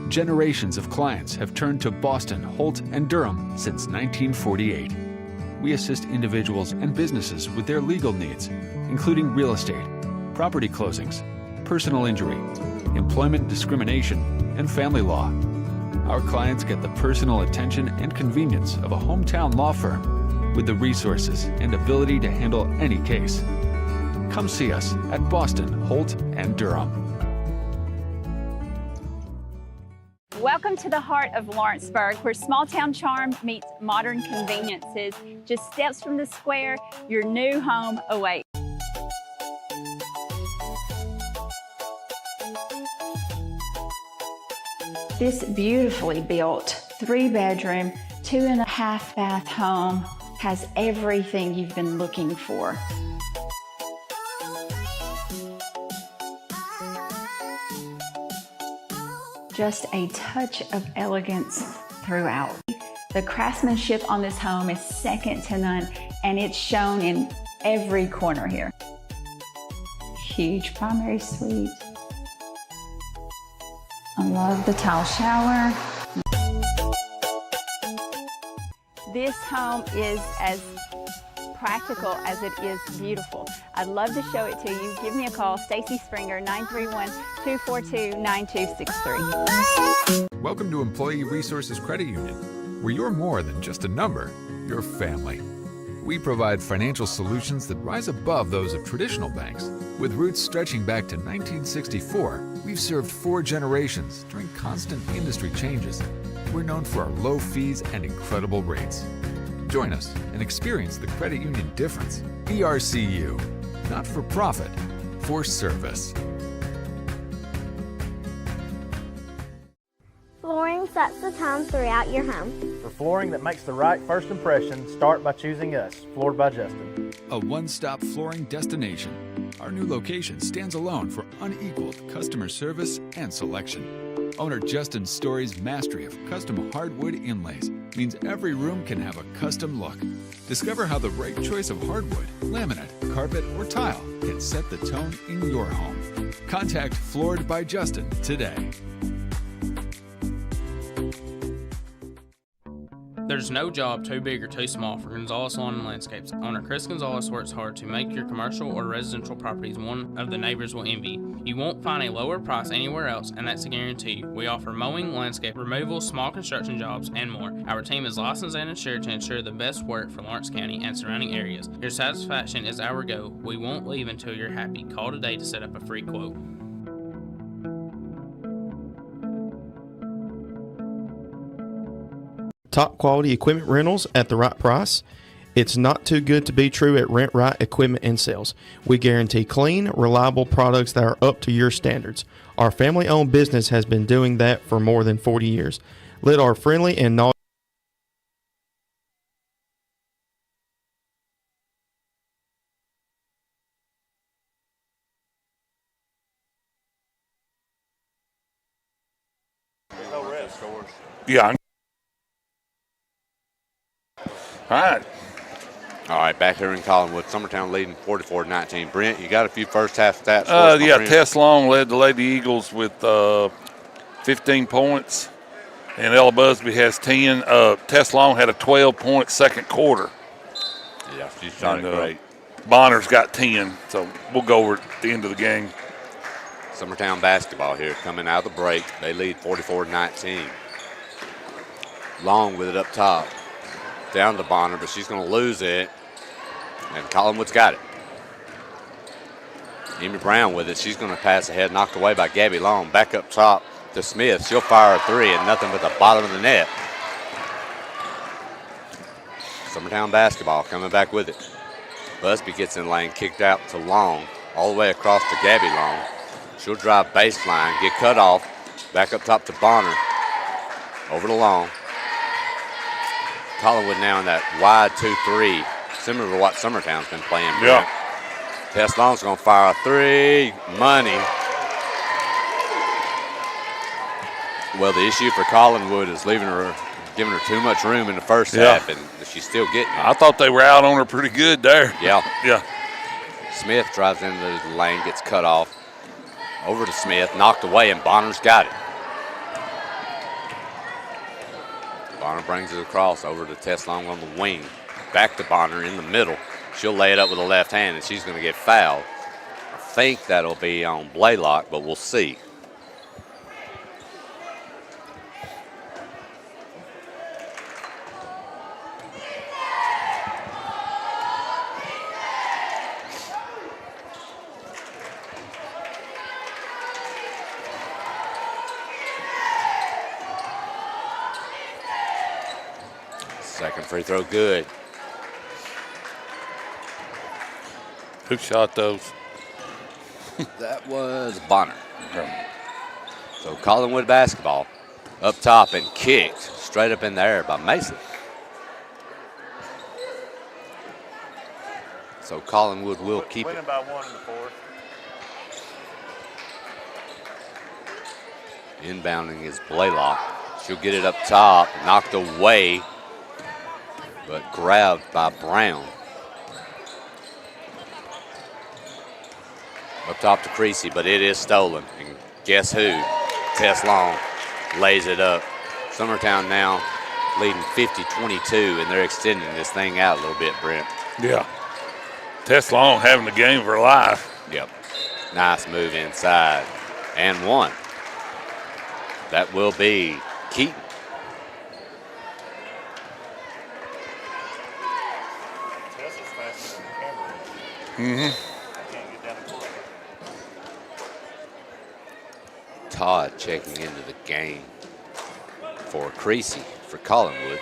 Generations of clients have turned to Boston, Holt, and Durham since 1948. We assist individuals and businesses with their legal needs, including real estate, property closings, personal injury, employment discrimination, and family law. Our clients get the personal attention and convenience of a hometown law firm. with the resources and ability to handle any case. Come see us at Boston, Holt, and Durham. Welcome to the heart of Lawrenceburg, where small-town charm meets modern conveniences. Just steps from the square, your new home awaits. This beautifully built 3-bedroom, 2.5 bath home has everything you've been looking for. Just a touch of elegance throughout. The craftsmanship on this home is second to none, and it's shown in every corner here. Huge primary suite. I love the tile shower. This home is as practical as it is beautiful. I'd love to show it to you. Give me a call, Stacy Springer, 931-242-9263. Welcome to Employee Resources Credit Union, where you're more than just a number, you're family. We provide financial solutions that rise above those of traditional banks. With roots stretching back to 1964, we've served 4 generations during constant industry changes. We're known for our low fees and incredible rates. Join us and experience the credit union difference. ERCU, not for profit, for service. Flooring sets the tone throughout your home. For flooring that makes the right first impression, start by choosing us, Floored by Justin. A one-stop flooring destination. Our new location stands alone for unequaled customer service and selection. Owner Justin Story's mastery of custom hardwood inlays means every room can have a custom look. Discover how the right choice of hardwood, laminate, carpet, or tile can set the tone in your home. Contact Floored by Justin today. There's no job too big or too small for Gonzalez Lawn and Landscapes. Owner Chris Gonzalez works hard to make your commercial or residential properties one of the neighbors will envy. You won't find a lower price anywhere else, and that's a guarantee. We offer mowing, landscape removal, small construction jobs, and more. Our team is licensed and insured to ensure the best work for Lawrence County and surrounding areas. Your satisfaction is our goal. We won't leave until you're happy. Call today to set up a free quote. Top quality equipment rentals at the right price. It's not too good to be true at Rent Right Equipment and Sales. We guarantee clean, reliable products that are up to your standards. Our family-owned business has been doing that for more than 40 years. Let our friendly and knowledgeable Yeah. All right, back here in Collinwood, Summertown leading 44-19. Brent, you got a few first half stats? Yeah, Tess Long led the Lady Eagles with 15 points, and Ella Busby has 10. Tess Long had a 12-point second quarter. Yeah, she shot it great. Bonner's got 10, so we'll go over at the end of the game. Summertown basketball here coming out of the break. They lead 44-19. Long with it up top. Down to Bonner, but she's going to lose it. And Collinwood's got it. Amy Brown with it. She's going to pass ahead, knocked away by Gabby Long. Back up top to Smith. She'll fire a 3 and nothing but the bottom of the net. Summertown basketball coming back with it. Busby gets in lane, kicked out to Long, all the way across to Gabby Long. She'll drive baseline, get cut off. Back up top to Bonner. Over to Long. Collinwood now in that wide 2-3, similar to what Summertown's been playing. Yeah. Tess Long's going to fire a 3. Money. Well, the issue for Collinwood is giving her too much room in the first half, and she's still getting it. I thought they were out on her pretty good there. Yeah. Yeah. Smith drives into the lane, gets cut off. Over to Smith, knocked away, and Bonner's got it. Bonner brings it across over to Tess Long on the wing. Back to Bonner in the middle. She'll lay it up with the left hand, and she's going to get fouled. I think that'll be on Blaylock, but we'll see. Second free throw good. Who shot those? That was Bonner. So Collinwood basketball up top and kicked straight up in the air by Mason. So Collinwood will keep it. Winning by 1 in the fourth. Inbounding is Blaylock. She'll get it up top, knocked away, but grabbed by Brown. Up top to Creasy, but it is stolen. And guess who? Tess Long lays it up. Summertown now leading 50-22, and they're extending this thing out a little bit, Brent. Yeah. Tess Long having the game of her life. Yep. Nice move inside. And one. That will be Keaton. Tess is faster than Cameron. Mm-hmm. Can't get down the court. Todd checking into the game for Creasy for Collinwood.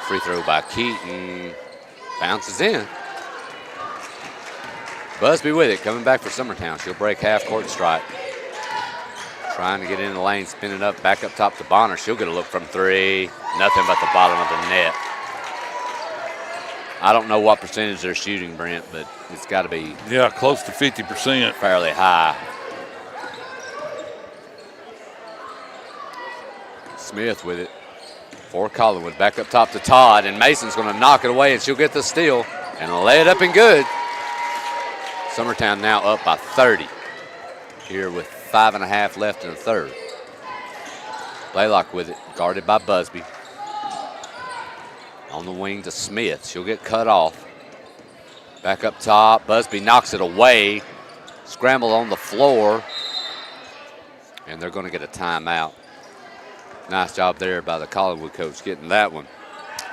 Free throw by Keaton. Bounces in. Busby with it, coming back for Summertown. She'll break half court strike. Trying to get in the lane, spinning up, back up top to Bonner. She'll get a look from three. Nothing but the bottom of the net. I don't know what percentage they're shooting, Brent, but it's got to be. Yeah, close to 50%. Fairly high. Smith with it for Collinwood. Back up top to Todd, and Mason's going to knock it away, and she'll get the steal and lay it up and good. Summertown now up by 30 here with 5.5 left in the third. Blaylock with it, guarded by Busby. On the wing to Smith. She'll get cut off. Back up top. Busby knocks it away. Scramble on the floor. And they're going to get a timeout. Nice job there by the Collinwood coach getting that one.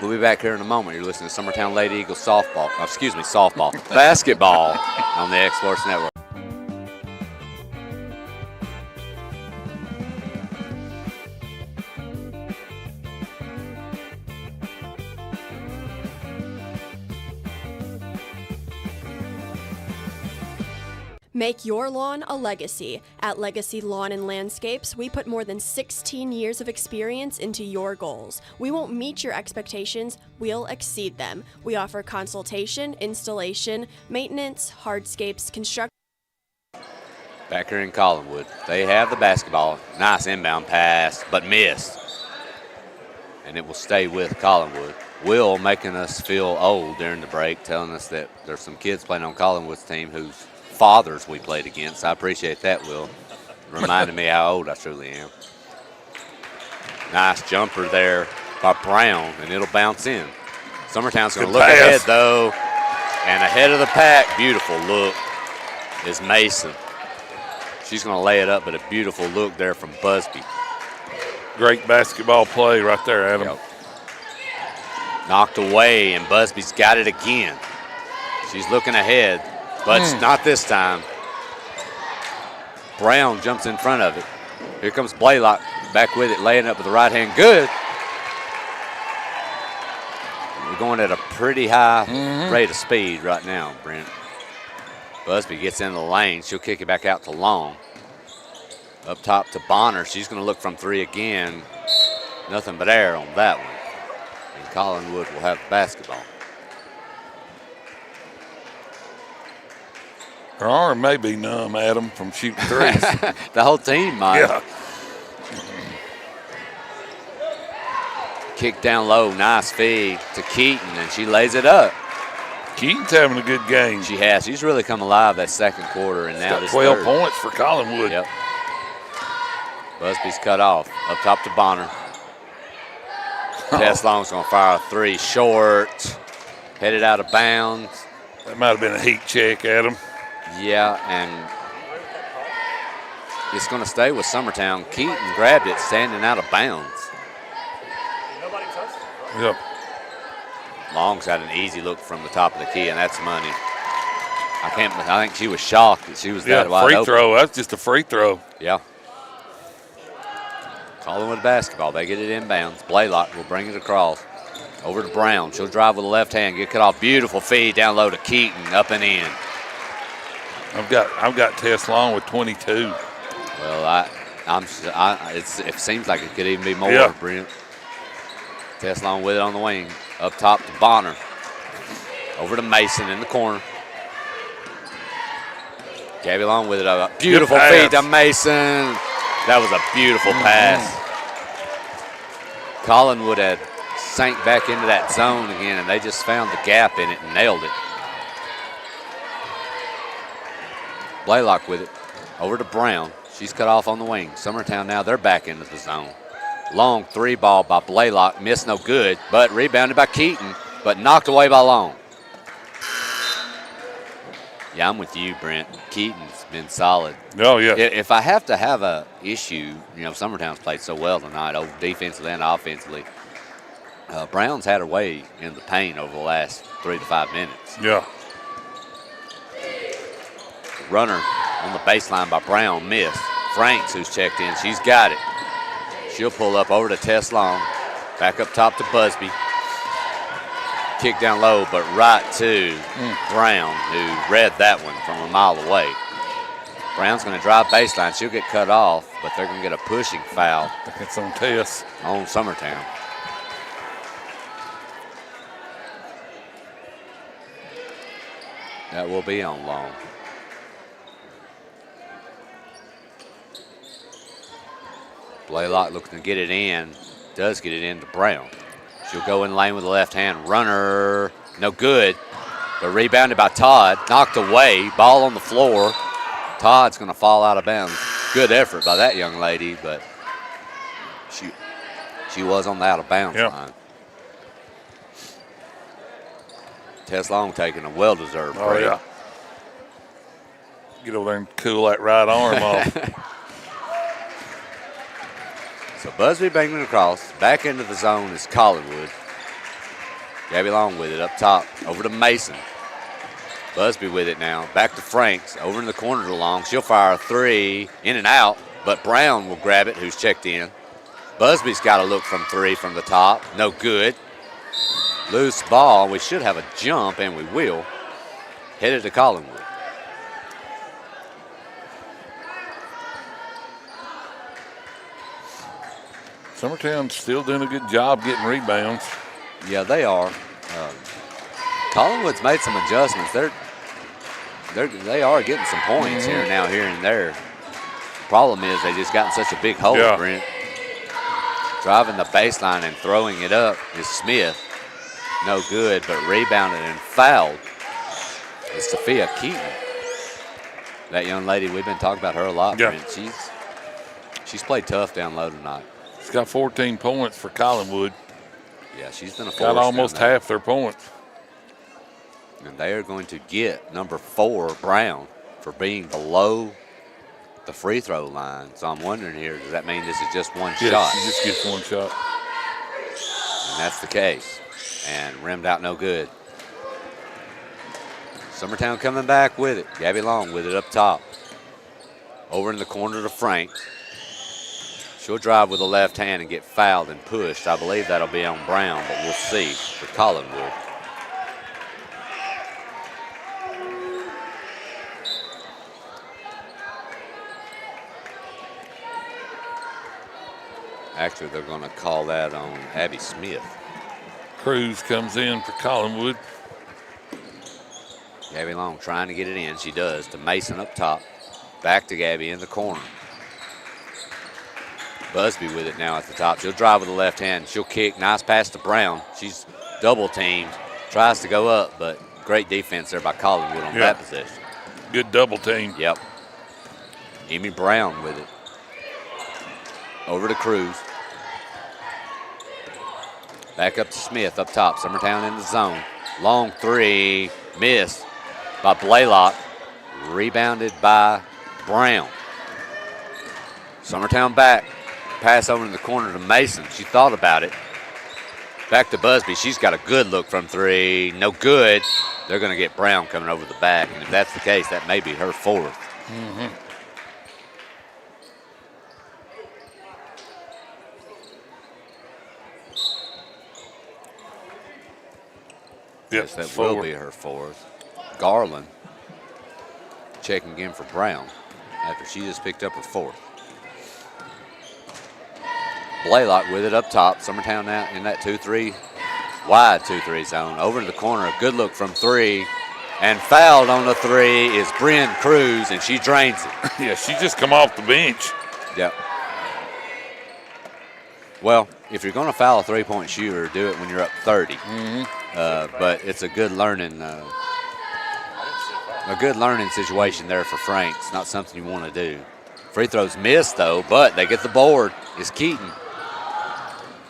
We'll be back here in a moment. You're listening to Summertown Lady Eagles softball. Basketball on the X Sports Network. Make your lawn a legacy. At Legacy Lawn and Landscapes, we put more than 16 years of experience into your goals. We won't meet your expectations, we'll exceed them. We offer consultation, installation, maintenance, hardscapes, construction. Back here in Collinwood, they have the basketball. Nice inbound pass, but missed. And it will stay with Collinwood. Will making us feel old during the break, telling us that there's some kids playing on Collinwood's team whose fathers we played against. I appreciate that, Will. Reminding me how old I truly am. Nice jumper there by Brown, and it'll bounce in. Summertown's going to look ahead, though. And ahead of the pack, beautiful look, is Mason. She's going to lay it up, but a beautiful look there from Busby. Great basketball play right there, Adam. Yep. Knocked away, and Busby's got it again. She's looking ahead, but not this time. Brown jumps in front of it. Here comes Blaylock back with it, laying up with the right hand. Good. We're going at a pretty high rate of speed right now, Brent. Busby gets in the lane. She'll kick it back out to Long. Up top to Bonner. She's going to look from three again. Nothing but air on that one. And Collinwood will have the basketball. Her arm may be numb, Adam, from shooting threes. The whole team might. Yeah. Kick down low, nice feed to Keaton, and she lays it up. Keaton's having a good game. She has. She's really come alive that second quarter, and now this 12 third. points for Collinwood. Yep. Busby's cut off. Up top to Bonner. Tess Long's going to fire a three. Short. Headed out of bounds. That might have been a heat check, Adam. Yeah, and it's going to stay with Summertown. Keaton grabbed it standing out of bounds. Nobody touched it. Yep. Long's had an easy look from the top of the key, and that's money. I think she was shocked that she was that wide free open. throw. That's just a free throw. Yeah. Collinwood basketball. They get it inbounds. Blaylock will bring it across. Over to Brown. She'll drive with the left hand. Get cut off. Beautiful feed down low to Keaton. Up and in. I've got Tess Long with 22. Well, it seems like it could even be more, Yeah. Brent. Tess Long with it on the wing. Up top to Bonner. Over to Mason in the corner. Gabby Long with it. A beautiful feed to Mason. That was a beautiful pass. Collinwood had sank back into that zone again, and they just found the gap in it and nailed it. Blaylock with it. Over to Brown. She's cut off on the wing. Summertown now, they're back into the zone. Long three ball by Blaylock. Missed no good, but rebounded by Keaton, but knocked away by Long. Yeah, I'm with you, Brent. Keaton's been solid. Oh, yeah. If I have to have a issue, Summertown's played so well tonight, defensively and offensively. Brown's had her way in the paint over the last 3 to 5 minutes. Yeah. Runner on the baseline by Brown, missed. Franks, who's checked in, she's got it. She'll pull up over to Tess Long. Back up top to Busby. Kick down low, but right to Brown, who read that one from a mile away. Brown's going to drive baseline. She'll get cut off, but they're going to get a pushing foul. I think it's on Tess. On Summertown. That will be on Long. Blaylock looking to get it in. Does get it into Brown. She'll go in lane with the left hand. Runner, no good. But rebounded by Todd. Knocked away. Ball on the floor. Todd's going to fall out of bounds. Good effort by that young lady, but she was on the out of bounds line. Tess Long taking a well-deserved break. Oh, yeah. Get over there and cool that right arm off. So Busby banging it across. Back into the zone is Collinwood. Gabby Long with it up top. Over to Mason. Busby with it now. Back to Franks. Over in the corner to Long. She'll fire a three. In and out. But Brown will grab it, who's checked in. Busby's got to look from three from the top. No good. Loose ball. We should have a jump, and we will. Headed to Collinwood. Summertown's still doing a good job getting rebounds. Yeah, they are. Collinwood's made some adjustments. They are getting some points here and there. Problem is they just got in such a big hole, Brent. Driving the baseline and throwing it up is Smith. No good, but rebounded and fouled is Sophia Keaton. That young lady, we've been talking about her a lot, Brent. She's played tough down low tonight. She's got 14 points for Collinwood. Yeah, she's been a force. Got almost half their points. And they are going to get number 4, Brown, for being below the free throw line. So I'm wondering here, does that mean this is just one shot? She just gets one shot. And that's the case. And rimmed out no good. Summertown coming back with it. Gabby Long with it up top. Over in the corner to Frank. She'll drive with the left hand and get fouled and pushed. I believe that'll be on Brown, but we'll see for Collinwood. Actually, they're going to call that on Abby Smith. Cruz comes in for Collinwood. Gabby Long trying to get it in. She does to Mason up top. Back to Gabby in the corner. Busby with it now at the top. She'll drive with the left hand. She'll kick. Nice pass to Brown. She's double teamed. Tries to go up, but great defense there by Collinwood on that possession. Good double team. Yep. Amy Brown with it. Over to Cruz. Back up to Smith up top. Summertown in the zone. Long three. Missed by Blaylock. Rebounded by Brown. Summertown back. Pass over in the corner to Mason. She thought about it. Back to Busby. She's got a good look from three. No good. They're going to get Brown coming over the back. And if that's the case, that may be her 4th. Yes, that four. will be her fourth. Garland checking in for Brown after she just picked up her fourth. Blaylock with it up top. Summertown now in that 2-3, wide 2-3 zone. Over to the corner, a good look from three. And fouled on the three is Bryn Cruz, and she drains it. Yeah, she just come off the bench. Yep. Well, if you're going to foul a three-point shooter, do it when you're up 30. But it's a good learning situation there for Franks. Not something you want to do. Free throws missed, though, but they get the board. It's Keaton.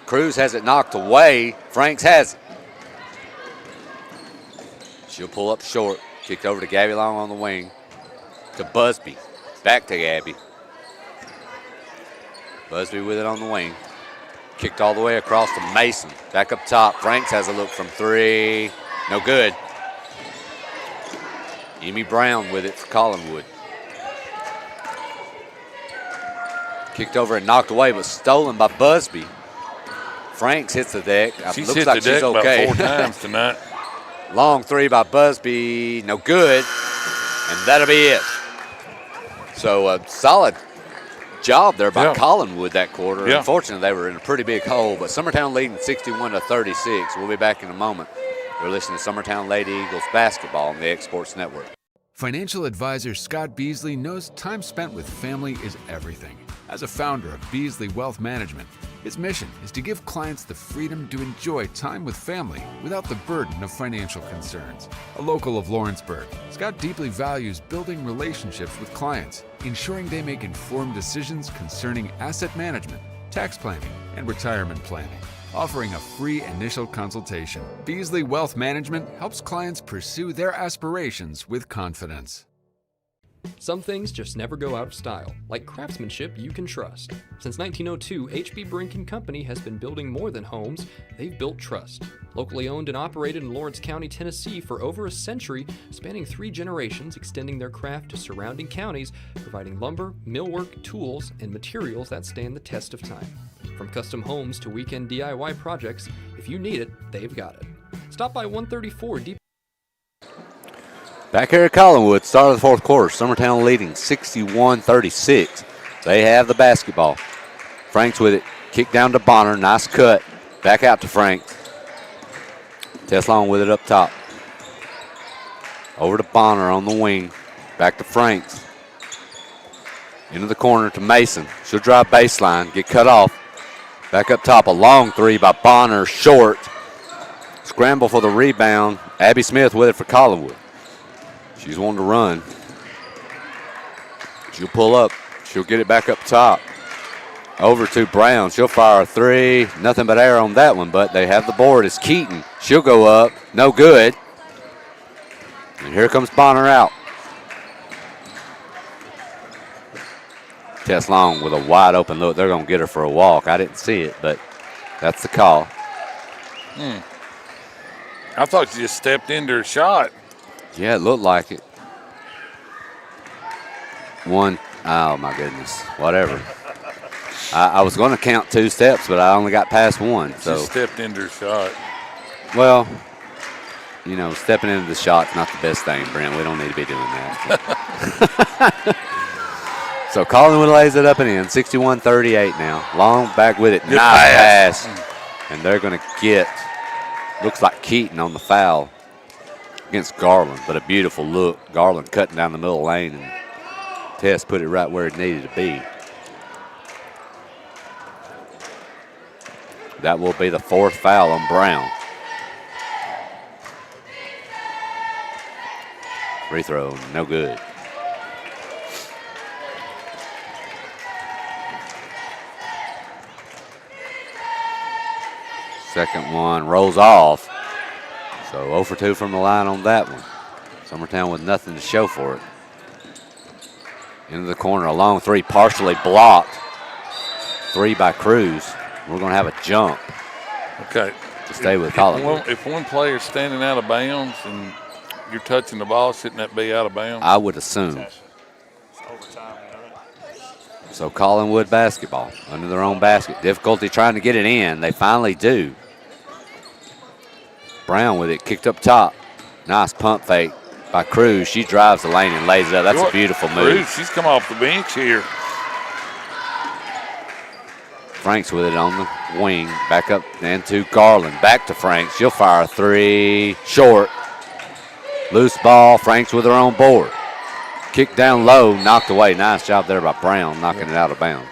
Cruz has it knocked away. Franks has it. She'll pull up short. Kicked over to Gabby Long on the wing. To Busby. Back to Gabby. Busby with it on the wing. Kicked all the way across to Mason. Back up top. Franks has a look from three. No good. Amy Brown with it for Collinwood. Kicked over and knocked away, but stolen by Busby. Franks hits the deck. She's Looks hit like the deck she's okay. about 4 times tonight. Long three by Busby. No good. And that'll be it. So a solid job there by Collinwood that quarter. Yeah. Unfortunately, they were in a pretty big hole, but Summertown leading 61-36. We'll be back in a moment. We're listening to Summertown Lady Eagles basketball on the X Sports Network. Financial advisor Scott Beasley knows time spent with family is everything. As a founder of Beasley Wealth Management, his mission is to give clients the freedom to enjoy time with family without the burden of financial concerns. A local of Lawrenceburg, Scott deeply values building relationships with clients, ensuring they make informed decisions concerning asset management, tax planning, and retirement planning. Offering a free initial consultation, Beasley Wealth Management helps clients pursue their aspirations with confidence. Some things just never go out of style, like craftsmanship you can trust. Since 1902, H.B. Brink & Company has been building more than homes, they've built trust. Locally owned and operated in Lawrence County, Tennessee for over a century, spanning 3 generations, extending their craft to surrounding counties, providing lumber, millwork, tools, and materials that stand the test of time. From custom homes to weekend DIY projects, if you need it, they've got it. Stop by 134 Deep. Back here at Collinwood, start of the fourth quarter. Summertown leading 61-36. They have the basketball. Franks with it. Kick down to Bonner. Nice cut. Back out to Franks. Tess Long with it up top. Over to Bonner on the wing. Back to Franks. Into the corner to Mason. She'll drive baseline. Get cut off. Back up top. A long three by Bonner. Short. Scramble for the rebound. Abby Smith with it for Collinwood. She's wanting to run. She'll pull up. She'll get it back up top. Over to Brown. She'll fire a three. Nothing but air on that one, but they have the board. It's Keaton. She'll go up. No good. And here comes Bonner out. Tess Long with a wide open look. They're going to get her for a walk. I didn't see it, but that's the call. I thought she just stepped into her shot. Yeah, it looked like it. One. Oh, my goodness. Whatever. I was going to count 2 steps, but I only got past one. So She stepped into her shot. Well, you know, stepping into the shot's not the best thing, Brent. We don't need to be doing that. So Collinwood lays it up and in. 61-38 now. Long back with it. Good nice pass. And they're going to get, looks like Keaton on the foul against Garland, but a beautiful look. Garland cutting down the middle lane, and Tess put it right where it needed to be. That will be the 4th foul on Brown. Free throw, no good. Second one rolls off. So 0 for 2 from the line on that one. Summertown with nothing to show for it. Into the corner, a long three, partially blocked. 3 by Cruz. We're going to have a jump. Okay. To stay with Collinwood. If one player's standing out of bounds and you're touching the ball, shouldn't that be out of bounds? I would assume. So Collinwood basketball under their own basket. Difficulty trying to get it in. They finally do. Brown with it, kicked up top. Nice pump fake by Cruz. She drives the lane and lays it up. That's a beautiful move. Cruz, she's come off the bench here. Franks with it on the wing. Back up and to Garland. Back to Franks. She'll fire a three. Short. Loose ball. Franks with her own board. Kick down low. Knocked away. Nice job there by Brown, knocking it out of bounds.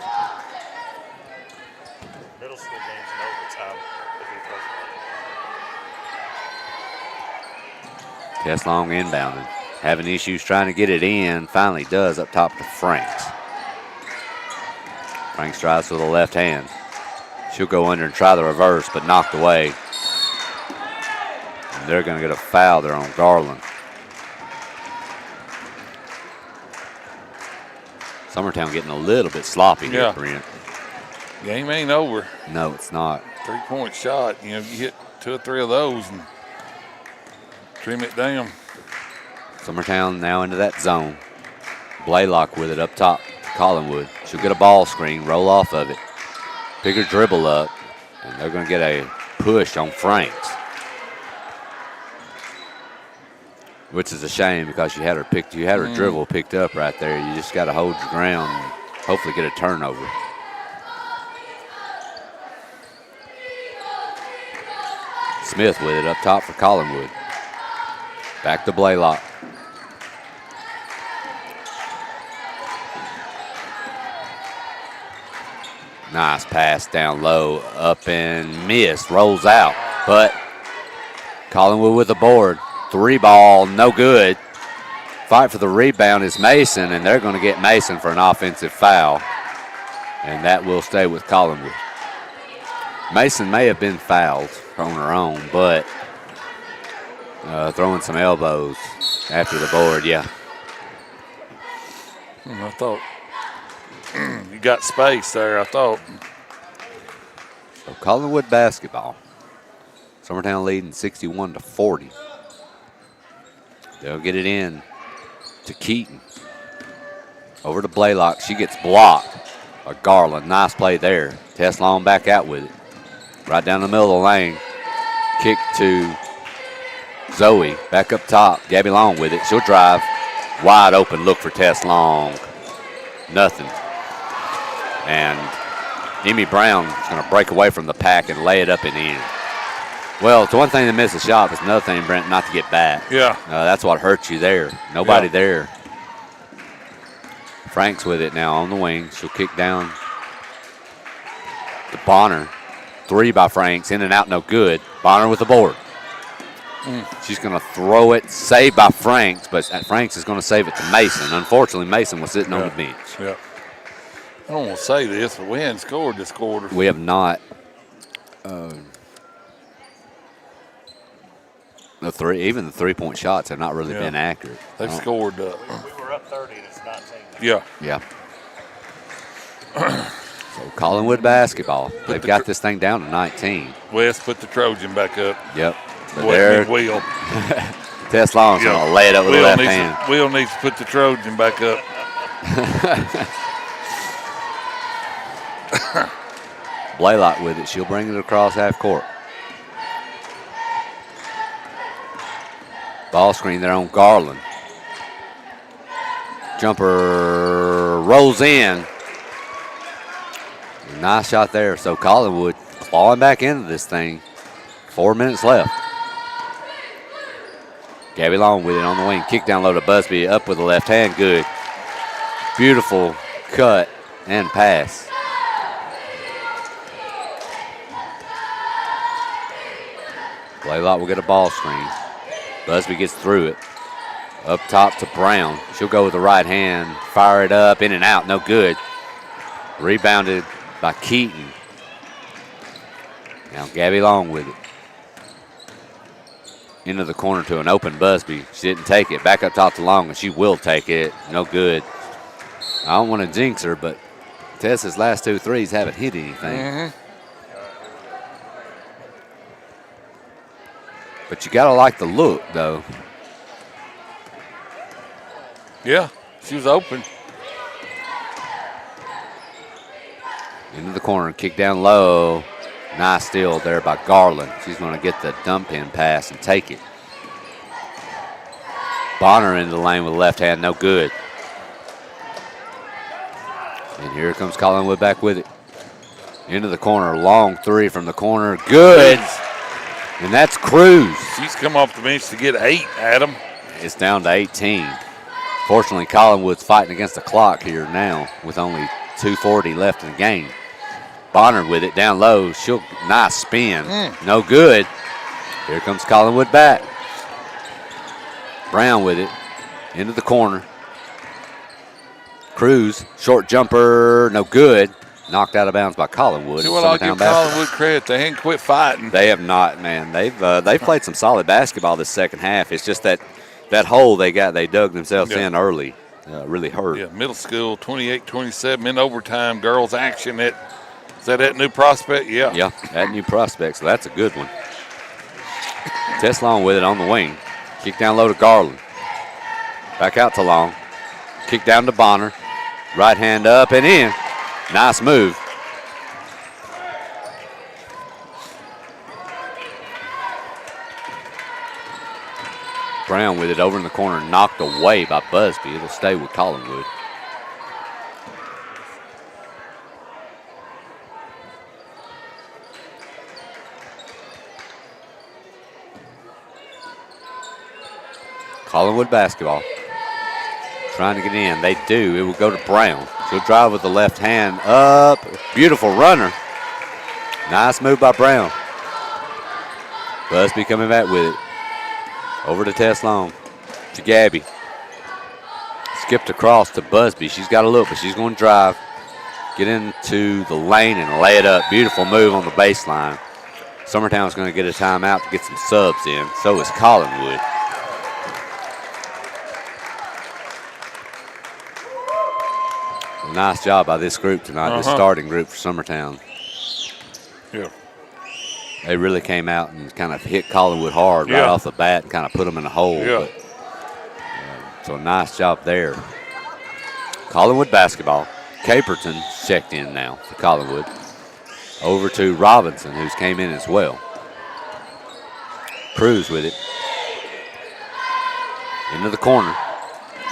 Middle school games in overtime. Tess Long inbounding. Having issues trying to get it in. Finally does up top to Franks. Franks drives with the left hand. She'll go under and try the reverse, but knocked away. And they're going to get a foul there on Garland. Summertown getting a little bit sloppy here, Brent. Game ain't over. No, it's not. 3-point shot. You hit 2 or 3 of those and trim it down. Summertown now into that zone. Blaylock with it up top. Collinwood. She'll get a ball screen, roll off of it. Pick her dribble up, and they're going to get a push on Franks. Which is a shame because you had her dribble picked up right there. You just got to hold your ground and hopefully get a turnover. Smith with it up top for Collinwood. Back to Blaylock. Nice pass down low, up and missed, rolls out. But Collinwood with the board. 3 ball, no good. Fight for the rebound is Mason, and they're going to get Mason for an offensive foul. And that will stay with Collinwood. Mason may have been fouled on her own, but throwing some elbows after the board, yeah. I thought you got space there, I thought. So Collinwood basketball. Summertown leading 61-40. They'll get it in to Keaton. Over to Blaylock. She gets blocked by Garland. Nice play there. Tess Long back out with it. Right down the middle of the lane. Kick to Zoe. Back up top. Gabby Long with it. She'll drive. Wide open look for Tess Long. Nothing. And Amy Brown is going to break away from the pack and lay it up and in. Well, it's one thing to miss a shot. It's another thing, Brent, not to get back. Yeah. That's what hurts you there. Nobody there. Franks with it now on the wing. She'll kick down to Bonner. 3 by Franks. In and out, no good. Bonner with the board. She's going to throw it. Saved by Franks, but Franks is going to save it to Mason. Unfortunately, Mason was sitting on the bench. Yeah. I don't want to say this, but we hadn't scored this quarter. We have not. Even the 3-point shots have not really been accurate. They've scored. We were up 30 and it's 19. Yeah. Yeah. So Collinwood basketball. They've got this thing down to 19. West put the Trojan back up. Yep. Will. Tess Long's going to lay it up with the left hand. Will needs to put the Trojan back up. Blaylock with it. She'll bring it across half court. Ball screen there on Garland. Jumper rolls in. Nice shot there. So Collinwood clawing back into this thing. 4 minutes left. Gabby Long with it on the wing. Kick down low to Busby. Up with the left hand. Good. Beautiful cut and pass. Blaylock will get a ball screen. Busby gets through it. Up top to Brown. She'll go with the right hand. Fire it up. In and out. No good. Rebounded by Keaton. Now Gabby Long with it. Into the corner to an open Busby. She didn't take it. Back up top to Long, and she will take it. No good. I don't want to jinx her, but Tessa's last 2 threes haven't hit anything. But you got to like the look, though. Yeah, she was open. Into the corner, kick down low. Nice steal there by Garland. She's going to get the dump in pass and take it. Bonner into the lane with the left hand, no good. And here comes Collinwood back with it. Into the corner, long three from the corner, good. And that's Cruz. She's come off the bench to get 8, Adam. It's down to 18. Fortunately, Collinwood's fighting against the clock here now with only 2:40 left in the game. Bonner with it down low. Nice spin. No good. Here comes Collinwood back. Brown with it. Into the corner. Cruz, short jumper, no good. Knocked out of bounds by Collinwood. See, well, I'll give Collinwood credit. They ain't quit fighting. They have not, man. They've played some solid basketball this second half. It's just that hole they dug themselves in early really hurt. Yeah, middle school, 28-27 in overtime. Girls action. Is that New Prospect? Yeah. Yeah, at New Prospect, so that's a good one. Tess Long with it on the wing. Kick down low to Garland. Back out to Long. Kick down to Bonner. Right hand up and in. Nice move. Brown with it over in the corner, knocked away by Busby. It'll stay with Collinwood. Collinwood basketball. Trying to get in. They do. It will go to Brown. She'll drive with the left hand up. Beautiful runner. Nice move by Brown. Busby coming back with it. Over to Tess Long. To Gabby. Skipped across to Busby. She's got to look, but she's going to drive. Get into the lane and lay it up. Beautiful move on the baseline. Summertown's going to get a timeout to get some subs in. So is Collinwood. Nice job by this group tonight, this starting group for Summertown. Yeah. They really came out and kind of hit Collinwood hard right off the bat and kind of put them in a hole. Yeah. But, so nice job there. Collinwood basketball. Caperton checked in now for Collinwood. Over to Robinson, who's came in as well. Cruz with it. Into the corner.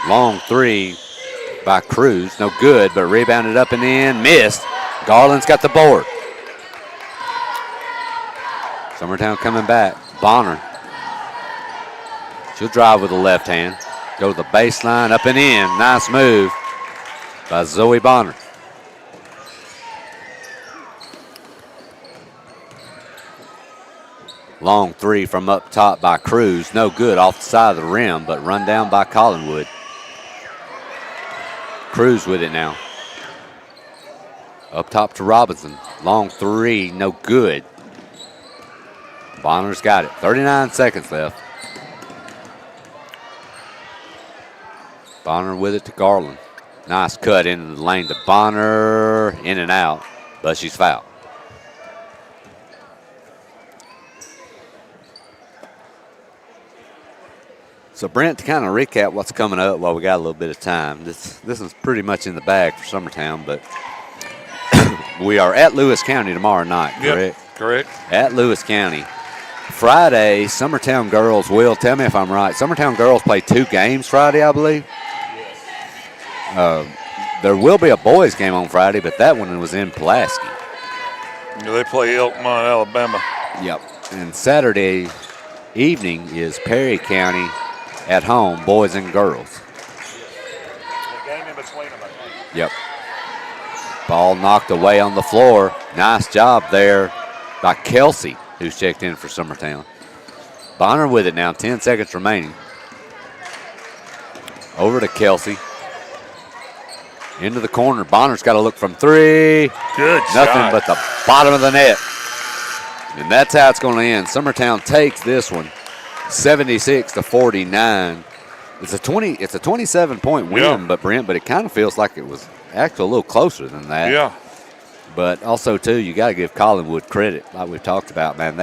Long three by Cruz. No good, but rebounded up and in. Missed. Garland's got the board. Summertown coming back. Bonner. She'll drive with the left hand. Go to the baseline, up and in. Nice move by Zoe Bonner. Long three from up top by Cruz. No good off the side of the rim, but run down by Collinwood. Cruz with it now. Up top to Robinson. Long three, no good. Bonner's got it. 39 seconds left. Bonner with it to Garland. Nice cut into the lane to Bonner. In and out, but she's fouled. So, Brent, to kind of recap what's coming up while we got a little bit of time, this is pretty much in the bag for Summertown, but we are at Lewis County tomorrow night, correct? Yep, correct. At Lewis County. Friday, Summertown girls will, tell me if I'm right, Summertown girls play 2 games Friday, I believe. There will be a boys game on Friday, but that one was in Pulaski. Yeah, they play Elkmont, Alabama. Yep. And Saturday evening is Perry County at home, boys and girls. The game in between them, I think. Yep. Ball knocked away on the floor. Nice job there by Kelsey, who's checked in for Summertown. Bonner with it now, 10 seconds remaining. Over to Kelsey. Into the corner. Bonner's got to look from 3. Good Nothing shot. but the bottom of the net. And that's how it's going to end. Summertown takes this one, 76-49. It's a 27-point win, but it kind of feels like it was actually a little closer than that. Yeah. But also too, you got to give Collinwood credit, like we've talked about. Man,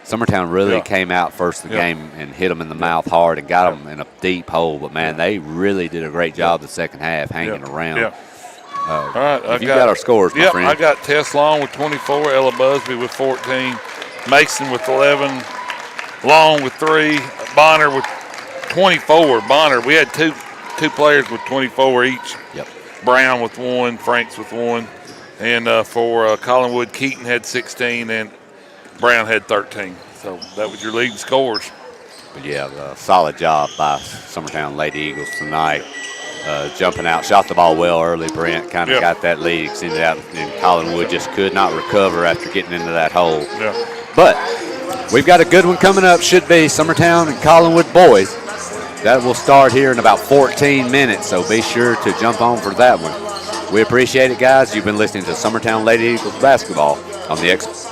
Summertown really came out first of the game and hit them in the mouth hard and got them in a deep hole. But man, they really did a great job the second half hanging around. Yeah. All right, you got our scores, my friend. I got Tess Long with 24, Ella Busby with 14, Mason with 11, Long with 3, Bonner with 24. Bonner, we had two players with 24 each. Yep. Brown with 1, Franks with 1, and for Collinwood, Keaton had 16 and Brown had 13. So that was your leading scores. But yeah, solid job by Summertown Lady Eagles tonight. Jumping out, shot the ball well early. Brent kind of got that lead extended out, and Collinwood just could not recover after getting into that hole. Yeah. But we've got a good one coming up. Should be Summertown and Collinwood boys. That will start here in about 14 minutes, so be sure to jump on for that one. We appreciate it, guys. You've been listening to Summertown Lady Eagles basketball on the X.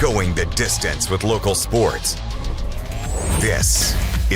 Going the distance with local sports. This